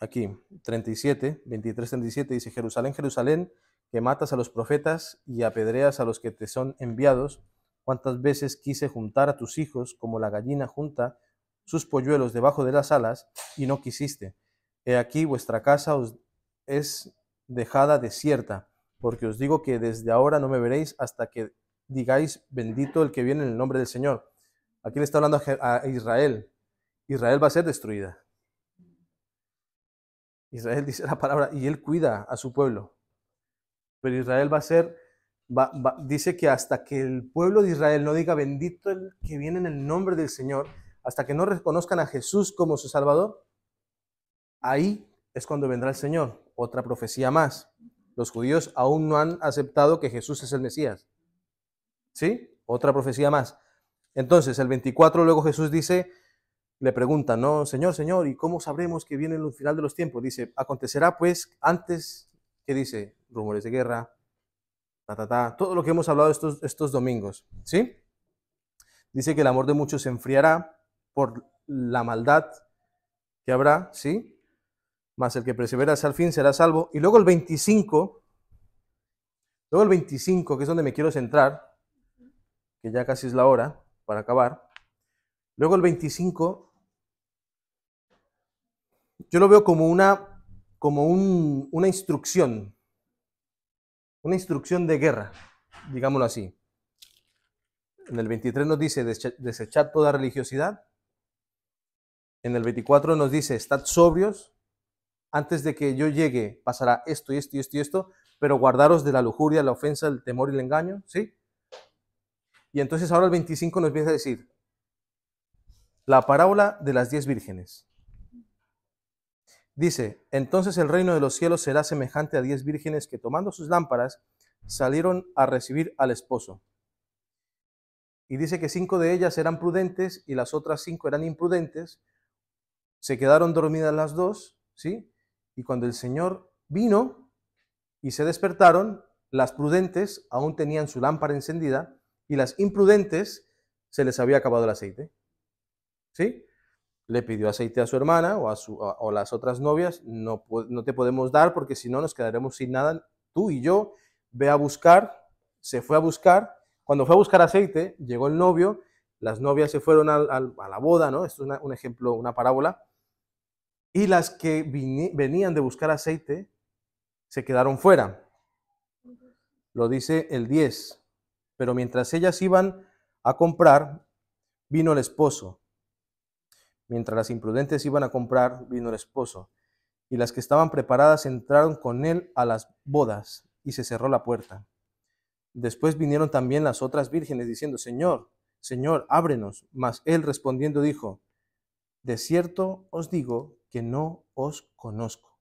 S1: Aquí, 37, 23, 37, dice, Jerusalén, Jerusalén, que matas a los profetas y apedreas a los que te son enviados, cuántas veces quise juntar a tus hijos como la gallina junta sus polluelos debajo de las alas, y no quisiste. He aquí vuestra casa os es dejada desierta, porque os digo que desde ahora no me veréis hasta que digáis, bendito el que viene en el nombre del Señor. Aquí le está hablando a Israel. Israel va a ser destruida. Israel dice la palabra, y él cuida a su pueblo. Pero Israel va a ser, dice que hasta que el pueblo de Israel no diga bendito el que viene en el nombre del Señor, hasta que no reconozcan a Jesús como su Salvador, ahí es cuando vendrá el Señor. Otra profecía más. Los judíos aún no han aceptado que Jesús es el Mesías. ¿Sí? Otra profecía más. Entonces, el 24 luego Jesús dice, le preguntan, no, Señor, Señor, ¿y cómo sabremos que viene el final de los tiempos? Dice, acontecerá pues antes, ¿qué dice? Rumores de guerra, todo lo que hemos hablado estos domingos, ¿sí? Dice que el amor de muchos se enfriará por la maldad que habrá, ¿sí? Mas el que persevera hasta el fin será salvo. Y luego el 25, que es donde me quiero centrar, que ya casi es la hora para acabar. Luego el 25, yo lo veo como una instrucción de guerra, digámoslo así. En el 23 nos dice, desechad toda religiosidad. En el 24 nos dice, estad sobrios, antes de que yo llegue pasará esto y esto y esto y esto, pero guardaros de la lujuria, la ofensa, el temor y el engaño, ¿sí? Y entonces ahora el 25 nos empieza a decir, la parábola de las 10 vírgenes. Dice, entonces el reino de los cielos será semejante a 10 vírgenes que tomando sus lámparas salieron a recibir al esposo. Y dice que 5 de ellas eran prudentes y las otras 5 eran imprudentes. Se quedaron dormidas las 2, ¿sí? Y cuando el Señor vino y se despertaron, las prudentes aún tenían su lámpara encendida y las imprudentes se les había acabado el aceite, ¿sí? Le pidió aceite a su hermana o a las otras novias, no te podemos dar porque si no nos quedaremos sin nada, tú y yo. Ve a buscar, se fue a buscar, cuando fue a buscar aceite, llegó el novio, las novias se fueron a la boda, ¿no? Esto es un ejemplo, una parábola, y las que venían de buscar aceite se quedaron fuera. Lo dice el 10, pero mientras ellas iban a comprar, vino el esposo. Mientras las imprudentes iban a comprar, vino el esposo. Y las que estaban preparadas entraron con él a las bodas, y se cerró la puerta. Después vinieron también las otras vírgenes, diciendo, Señor, Señor, ábrenos. Mas él respondiendo dijo, de cierto os digo que no os conozco.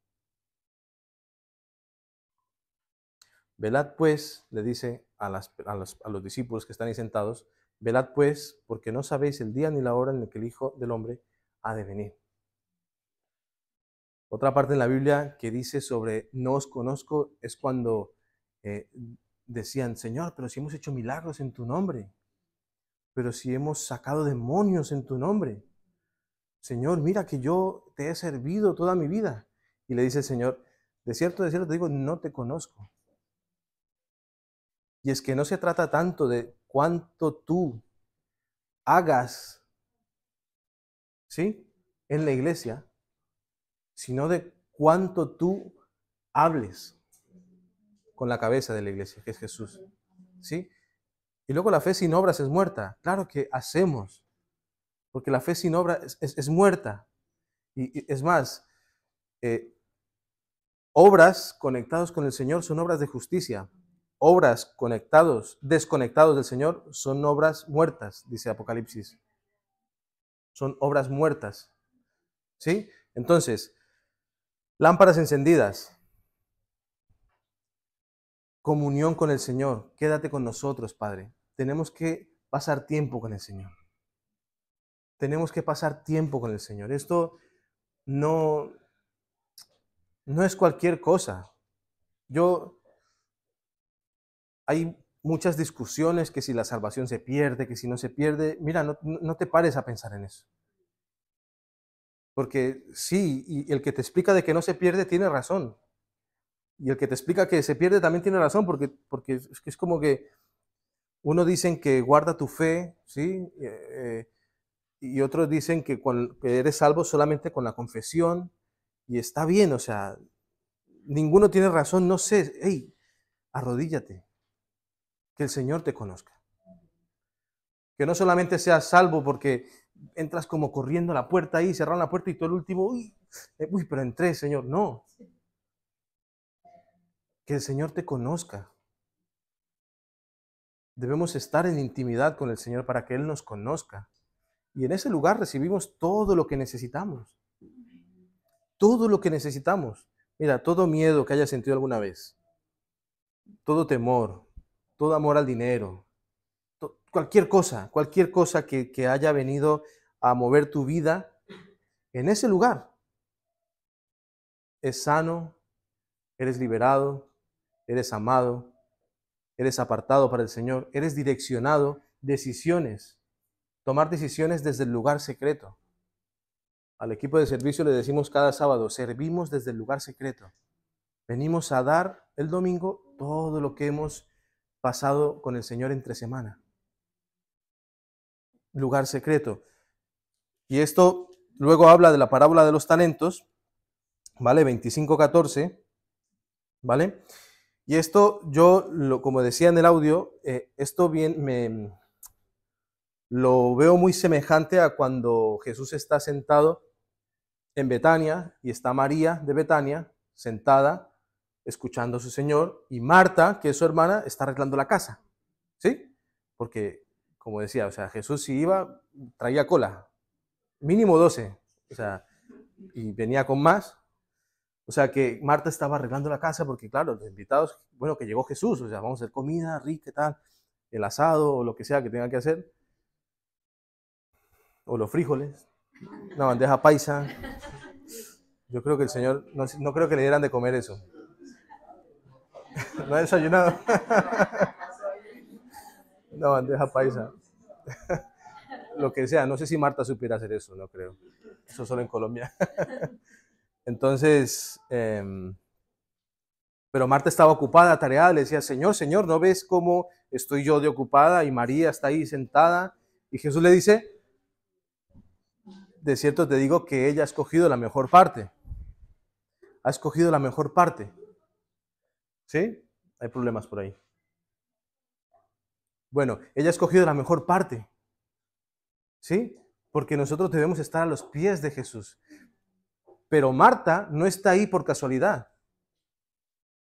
S1: Velad pues, le dice a los discípulos que están ahí sentados, velad pues, porque no sabéis el día ni la hora en el que el Hijo del Hombre ha de venir. Otra parte en la Biblia que dice sobre no os conozco es cuando decían, Señor, pero si hemos hecho milagros en tu nombre, pero si hemos sacado demonios en tu nombre, Señor, mira que yo te he servido toda mi vida. Y le dice el Señor, de cierto te digo, no te conozco. Y es que no se trata tanto de cuánto tú hagas, ¿sí?, en la iglesia, sino de cuánto tú hables con la cabeza de la iglesia, que es Jesús, ¿sí? Y luego la fe sin obras es muerta. Claro que hacemos, porque la fe sin obras es muerta. Y es más, obras conectadas con el Señor son obras de justicia. obras desconectados del Señor son obras muertas, dice Apocalipsis. Son obras muertas. ¿Sí? Entonces, lámparas encendidas, comunión con el Señor. Quédate con nosotros, Padre. Tenemos que pasar tiempo con el Señor. Tenemos que pasar tiempo con el Señor. Esto no es cualquier cosa. Hay muchas discusiones que si la salvación se pierde, que si no se pierde. Mira, no te pares a pensar en eso. Porque sí, y el que te explica de que no se pierde tiene razón. Y el que te explica que se pierde también tiene razón, porque es como que unos dicen que guarda tu fe, ¿sí? Y otros dicen que eres salvo solamente con la confesión. Y está bien, o sea, ninguno tiene razón, no sé. Hey, arrodíllate, que el Señor te conozca. Que no solamente seas salvo porque entras como corriendo a la puerta ahí, cerraron la puerta y tú el último, uy, pero entré, Señor. No. Que el Señor te conozca. Debemos estar en intimidad con el Señor para que Él nos conozca. Y en ese lugar recibimos todo lo que necesitamos. Todo lo que necesitamos. Mira, todo miedo que hayas sentido alguna vez, todo temor, todo amor al dinero, cualquier cosa que haya venido a mover tu vida, en ese lugar es sano, eres liberado, eres amado, eres apartado para el Señor, eres direccionado, tomar decisiones desde el lugar secreto. Al equipo de servicio le decimos cada sábado, servimos desde el lugar secreto. Venimos a dar el domingo todo lo que hemos pasado con el Señor entre semana. Lugar secreto. Y esto luego habla de la parábola de los talentos, ¿vale? 25:14, ¿vale? Y esto como decía en el audio, esto bien lo veo muy semejante a cuando Jesús está sentado en Betania y está María de Betania sentada escuchando a su Señor y Marta, que es su hermana, está arreglando la casa, ¿sí? Porque, como decía, o sea, Jesús si iba, traía cola, mínimo 12, o sea, y venía con más. O sea que Marta estaba arreglando la casa porque, claro, los invitados, bueno, que llegó Jesús, o sea, vamos a hacer comida rica y tal, el asado o lo que sea que tenga que hacer, o los frijoles, una bandeja paisa. Yo creo que el Señor, no creo que le dieran de comer eso. No ha desayunado. Una bandeja paisa. Lo que sea, no sé si Marta supiera hacer eso, no creo. Eso solo en Colombia. Entonces, pero Marta estaba ocupada, atareada, le decía, Señor, Señor, ¿no ves cómo estoy yo de ocupada? Y María está ahí sentada. Y Jesús le dice, de cierto te digo que ella ha escogido la mejor parte. Ha escogido la mejor parte. ¿Sí? Hay problemas por ahí. Bueno, ella ha escogido la mejor parte. ¿Sí? Porque nosotros debemos estar a los pies de Jesús. Pero Marta no está ahí por casualidad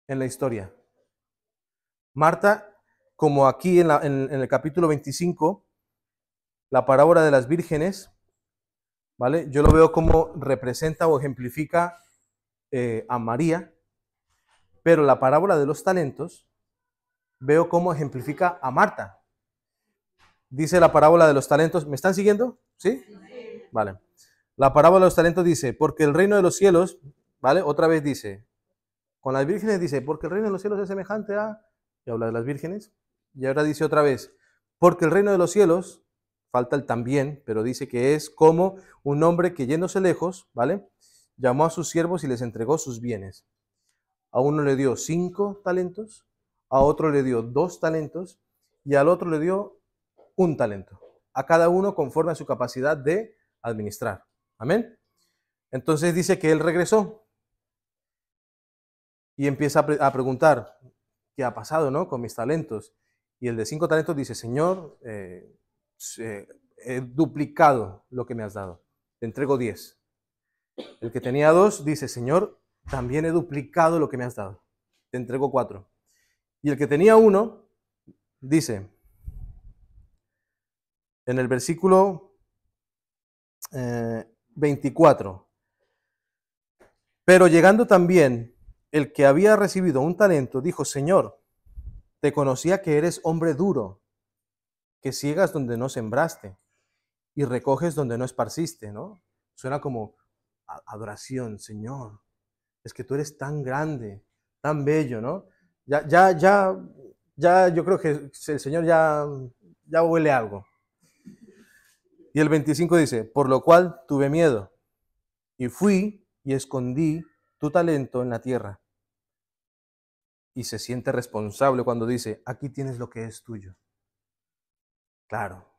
S1: en la historia. Marta, como aquí en el capítulo 25, la parábola de las vírgenes, ¿vale? Yo lo veo como representa o ejemplifica a María, pero la parábola de los talentos veo cómo ejemplifica a Marta. Dice la parábola de los talentos, ¿me están siguiendo? ¿Sí? Vale. La parábola de los talentos dice, porque el reino de los cielos, ¿vale? Otra vez dice, con las vírgenes dice, porque el reino de los cielos es semejante a, y habla de las vírgenes, y ahora dice otra vez, porque el reino de los cielos, falta el también, pero dice que es como un hombre que yéndose lejos, ¿vale? Llamó a sus siervos y les entregó sus bienes. A uno le dio 5 talentos, a otro le dio 2 talentos, y al otro le dio 1 talento. A cada uno conforme a su capacidad de administrar. Amén. Entonces dice que él regresó y empieza a preguntar, ¿qué ha pasado, no? Con mis talentos. Y el de 5 talentos dice, Señor, he duplicado lo que me has dado. Te entrego 10. El que tenía 2 dice, Señor, también he duplicado lo que me has dado. Te entrego 4. Y el que tenía uno, dice, en el versículo 24, pero llegando también el que había recibido un talento, dijo, Señor, te conocía que eres hombre duro, que ciegas donde no sembraste y recoges donde no esparciste, ¿no? Suena como adoración, Señor. Es que tú eres tan grande, tan bello, ¿no? Ya, yo creo que el Señor ya huele algo. Y el 25 dice, por lo cual tuve miedo y fui y escondí tu talento en la tierra. Y se siente responsable cuando dice, aquí tienes lo que es tuyo. Claro.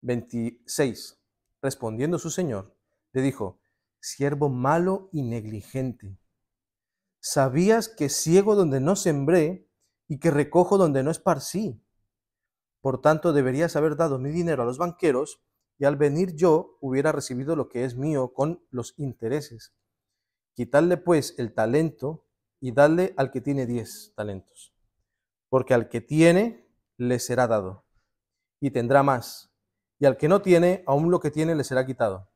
S1: 26. Respondiendo su señor, le dijo, siervo malo y negligente. Sabías que ciego donde no sembré y que recojo donde no esparcí. Por tanto, deberías haber dado mi dinero a los banqueros y al venir yo hubiera recibido lo que es mío con los intereses. Quitadle pues el talento y dadle al que tiene 10 talentos. Porque al que tiene le será dado y tendrá más. Y al que no tiene, aún lo que tiene le será quitado.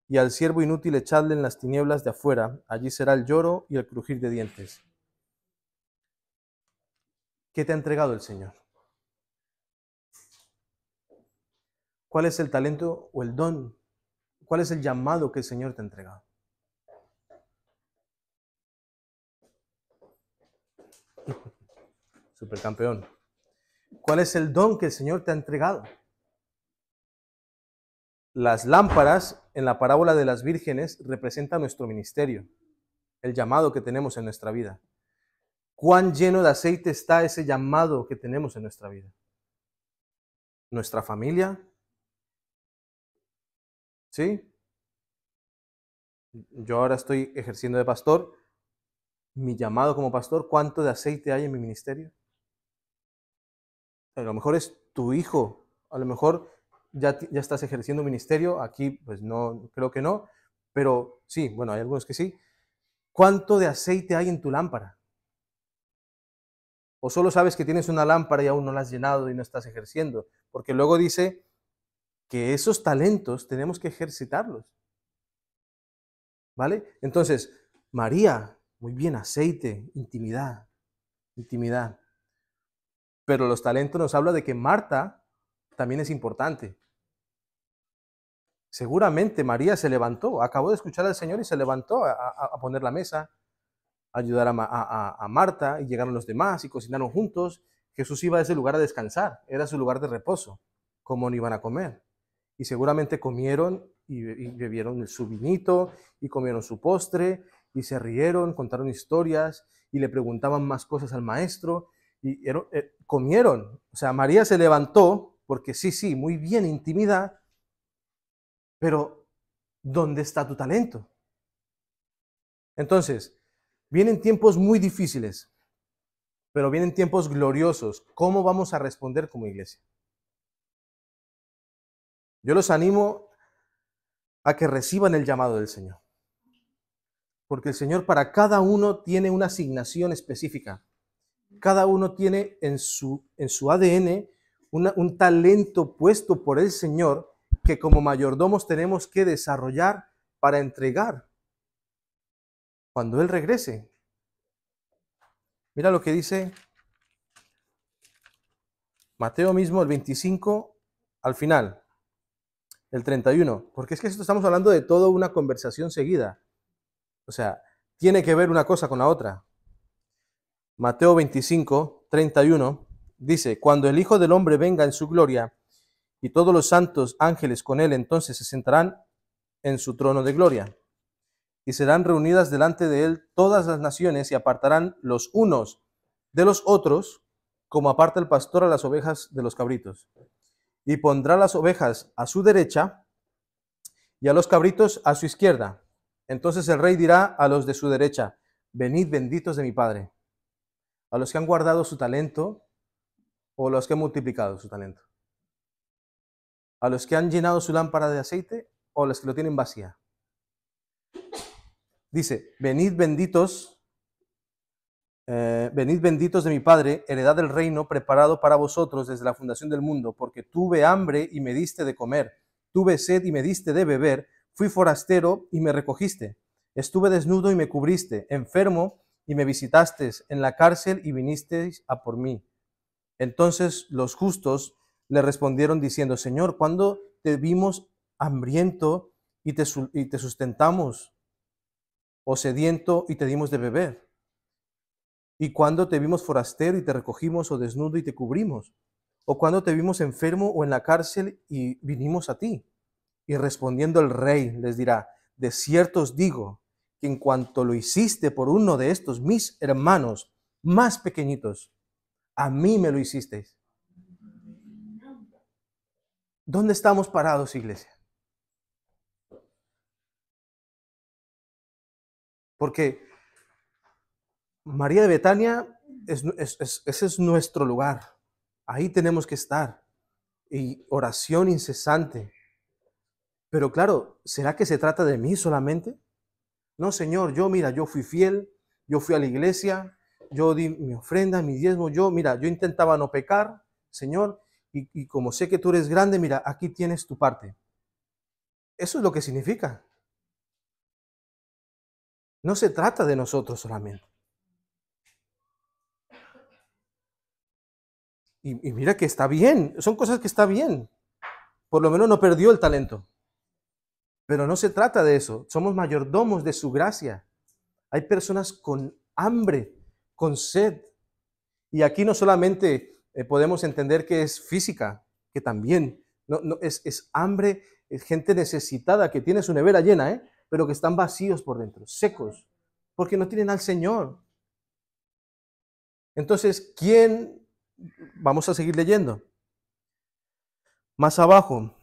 S1: Y al siervo inútil echadle en las tinieblas de afuera, allí será el lloro y el crujir de dientes. ¿Qué te ha entregado el Señor? ¿Cuál es el talento o el don? ¿Cuál es el llamado que el Señor te ha entregado? Supercampeón. ¿Cuál es el don que el Señor te ha entregado? Las lámparas en la parábola de las vírgenes representan nuestro ministerio, el llamado que tenemos en nuestra vida. ¿Cuán lleno de aceite está ese llamado que tenemos en nuestra vida? ¿Nuestra familia? ¿Sí? Yo ahora estoy ejerciendo de pastor. Mi llamado como pastor, ¿cuánto de aceite hay en mi ministerio? A lo mejor es tu hijo, a lo mejor ya estás ejerciendo un ministerio, aquí pues no, creo que no, pero sí, bueno, hay algunos que sí. ¿Cuánto de aceite hay en tu lámpara? ¿O solo sabes que tienes una lámpara y aún no la has llenado y no estás ejerciendo? Porque luego dice que esos talentos tenemos que ejercitarlos. ¿Vale? Entonces, María, muy bien, aceite, intimidad, intimidad. Pero los talentos nos habla de que Marta también es importante. Seguramente María se levantó, acabó de escuchar al Señor y se levantó a poner la mesa, a ayudar a Marta, y llegaron los demás y cocinaron juntos. Jesús iba a ese lugar a descansar, era su lugar de reposo, como no iban a comer. Y seguramente comieron y bebieron su vinito y comieron su postre y se rieron, contaron historias y le preguntaban más cosas al maestro y comieron. O sea, María se levantó porque sí, muy bien, intimidad, pero ¿dónde está tu talento? Entonces, vienen tiempos muy difíciles, pero vienen tiempos gloriosos. ¿Cómo vamos a responder como iglesia? Yo los animo a que reciban el llamado del Señor. Porque el Señor para cada uno tiene una asignación específica. Cada uno tiene en su ADN un talento puesto por el Señor que como mayordomos tenemos que desarrollar para entregar cuando Él regrese. Mira lo que dice Mateo mismo, el 25, al final, el 31. Porque es que esto estamos hablando de toda una conversación seguida. O sea, tiene que ver una cosa con la otra. Mateo 25, 31, dice, cuando el Hijo del Hombre venga en su gloria y todos los santos ángeles con él, entonces se sentarán en su trono de gloria y serán reunidas delante de él todas las naciones y apartarán los unos de los otros, como aparta el pastor a las ovejas de los cabritos. Y pondrá las ovejas a su derecha y a los cabritos a su izquierda. Entonces el rey dirá a los de su derecha, venid benditos de mi Padre, a los que han guardado su talento o los que han multiplicado su talento, a los que han llenado su lámpara de aceite o a los que lo tienen vacía. Dice, venid benditos venid benditos de mi Padre, heredad del reino preparado para vosotros desde la fundación del mundo, porque tuve hambre y me diste de comer, tuve sed y me diste de beber, fui forastero y me recogiste, estuve desnudo y me cubriste, enfermo y me visitasteis, en la cárcel y vinisteis a por mí. Entonces los justos le respondieron diciendo, Señor, ¿cuándo te vimos hambriento y te sustentamos, o sediento y te dimos de beber? ¿Y cuándo te vimos forastero y te recogimos, o desnudo y te cubrimos? ¿O cuándo te vimos enfermo o en la cárcel y vinimos a ti? Y respondiendo el rey les dirá, de cierto os digo que en cuanto lo hiciste por uno de estos mis hermanos más pequeñitos, a mí me lo hicisteis. ¿Dónde estamos parados, iglesia? Porque María de Betania, ese es nuestro lugar. Ahí tenemos que estar. Y oración incesante. Pero claro, ¿será que se trata de mí solamente? No, Señor, yo fui fiel, yo fui a la iglesia, yo di mi ofrenda, mi diezmo, yo intentaba no pecar, Señor, y como sé que tú eres grande, mira, aquí tienes tu parte. Eso es lo que significa. No se trata de nosotros solamente. Y mira que está bien, son cosas que está bien. Por lo menos no perdió el talento. Pero no se trata de eso. Somos mayordomos de su gracia. Hay personas con hambre, con sed. Y aquí no solamente podemos entender que es física, que también es hambre, es gente necesitada que tiene su nevera llena, pero que están vacíos por dentro, secos, porque no tienen al Señor. Entonces, ¿quién? Vamos a seguir leyendo. Más abajo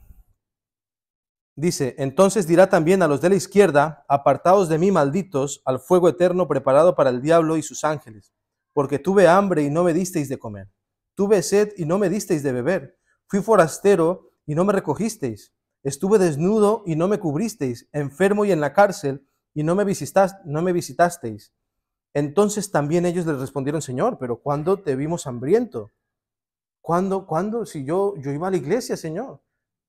S1: dice, entonces dirá también a los de la izquierda, apartaos de mí, malditos, al fuego eterno preparado para el diablo y sus ángeles, porque tuve hambre y no me disteis de comer, tuve sed y no me disteis de beber, fui forastero y no me recogisteis, estuve desnudo y no me cubristeis, enfermo y en la cárcel y no me visitasteis. Entonces también ellos les respondieron, Señor, pero ¿cuándo te vimos hambriento? ¿Cuándo? Si yo iba a la iglesia, Señor,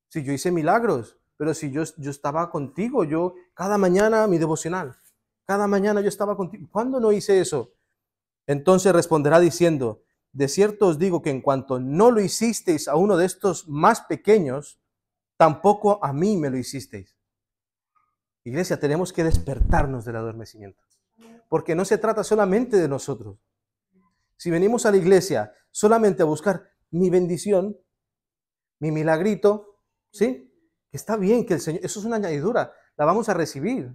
S1: si yo hice milagros, pero si yo estaba contigo, yo cada mañana mi devocional, cada mañana yo estaba contigo. ¿Cuándo no hice eso? Entonces responderá diciendo, de cierto os digo que en cuanto no lo hicisteis a uno de estos más pequeños, tampoco a mí me lo hicisteis. Iglesia, tenemos que despertarnos del adormecimiento, porque no se trata solamente de nosotros. Si venimos a la iglesia solamente a buscar mi bendición, mi milagrito, ¿sí? Está bien que el Señor, eso es una añadidura, la vamos a recibir.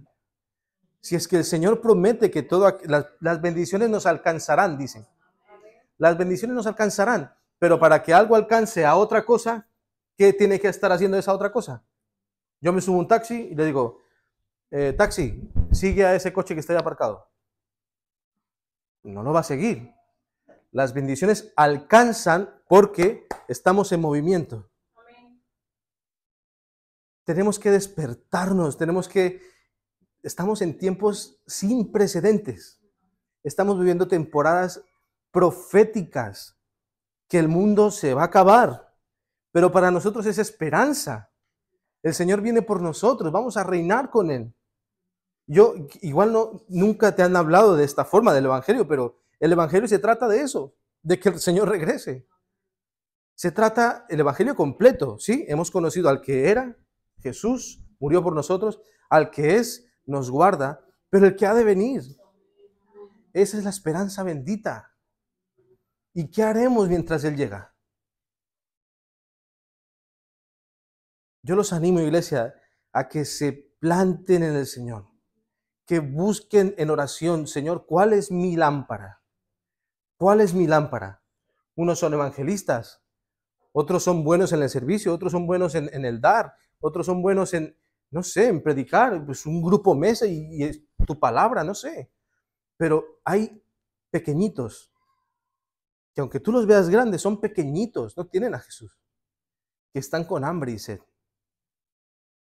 S1: Si es que el Señor promete que todas las bendiciones nos alcanzarán, dicen. Las bendiciones nos alcanzarán, pero para que algo alcance a otra cosa, ¿qué tiene que estar haciendo esa otra cosa? Yo me subo a un taxi y le digo, taxi, sigue a ese coche que está ahí aparcado. No lo va a seguir. Las bendiciones alcanzan porque estamos en movimiento. Tenemos que despertarnos, estamos en tiempos sin precedentes. Estamos viviendo temporadas proféticas que el mundo se va a acabar, pero para nosotros es esperanza. El Señor viene por nosotros, vamos a reinar con Él. Igual nunca te han hablado de esta forma del Evangelio, pero el Evangelio se trata de eso, de que el Señor regrese. Se trata el Evangelio completo, ¿sí? Hemos conocido al que era, Jesús murió por nosotros, al que es, nos guarda, pero el que ha de venir. Esa es la esperanza bendita. ¿Y qué haremos mientras Él llega? Yo los animo, iglesia, a que se planten en el Señor, que busquen en oración, Señor, ¿cuál es mi lámpara? ¿Cuál es mi lámpara? Unos son evangelistas, otros son buenos en el servicio, otros son buenos en el dar, otros son buenos en, no sé, en predicar, pues un grupo mesa y es tu palabra, no sé. Pero hay pequeñitos, que aunque tú los veas grandes, son pequeñitos, no tienen a Jesús, que están con hambre y sed.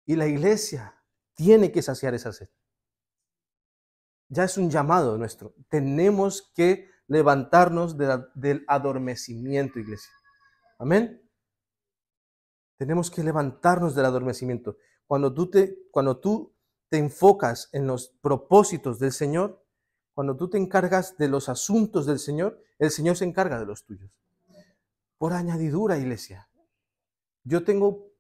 S1: Y la iglesia tiene que saciar esa sed. Ya es un llamado nuestro. Tenemos que levantarnos del adormecimiento, iglesia. Amén. Tenemos que levantarnos del adormecimiento. Cuando tú te enfocas en los propósitos del Señor, cuando tú te encargas de los asuntos del Señor, el Señor se encarga de los tuyos. Por añadidura, iglesia. Yo tengo,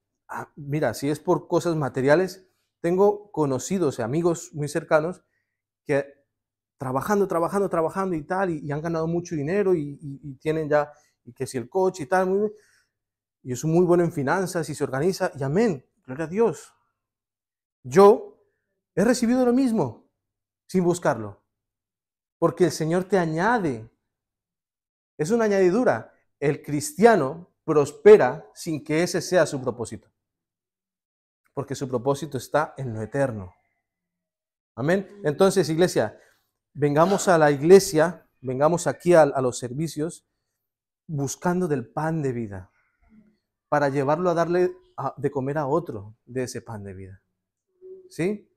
S1: mira, si es por cosas materiales, tengo conocidos y amigos muy cercanos que trabajando y tal, y han ganado mucho dinero y tienen ya, y que si el coche y tal, muy bien, y es muy bueno en finanzas y se organiza, y amén, gloria a Dios. Yo he recibido lo mismo sin buscarlo, porque el Señor te añade. Es una añadidura. El cristiano prospera sin que ese sea su propósito, porque su propósito está en lo eterno. Amén. Entonces, iglesia, vengamos a la iglesia, vengamos aquí a los servicios, buscando del pan de vida, para llevarlo a darle de comer a otro de ese pan de vida. ¿Sí?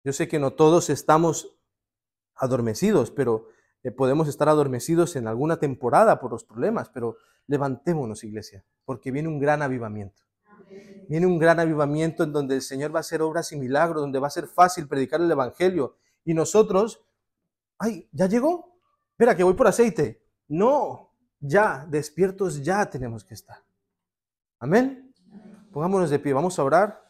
S1: Yo sé que no todos estamos adormecidos, pero podemos estar adormecidos en alguna temporada por los problemas, pero levantémonos, iglesia, porque viene un gran avivamiento. Viene un gran avivamiento en donde el Señor va a hacer obras y milagros, donde va a ser fácil predicar el evangelio. Y nosotros, ay, ¿ya llegó? Espera, que voy por aceite. No, ya, despiertos ya tenemos que estar. Amén. Pongámonos de pie, vamos a orar.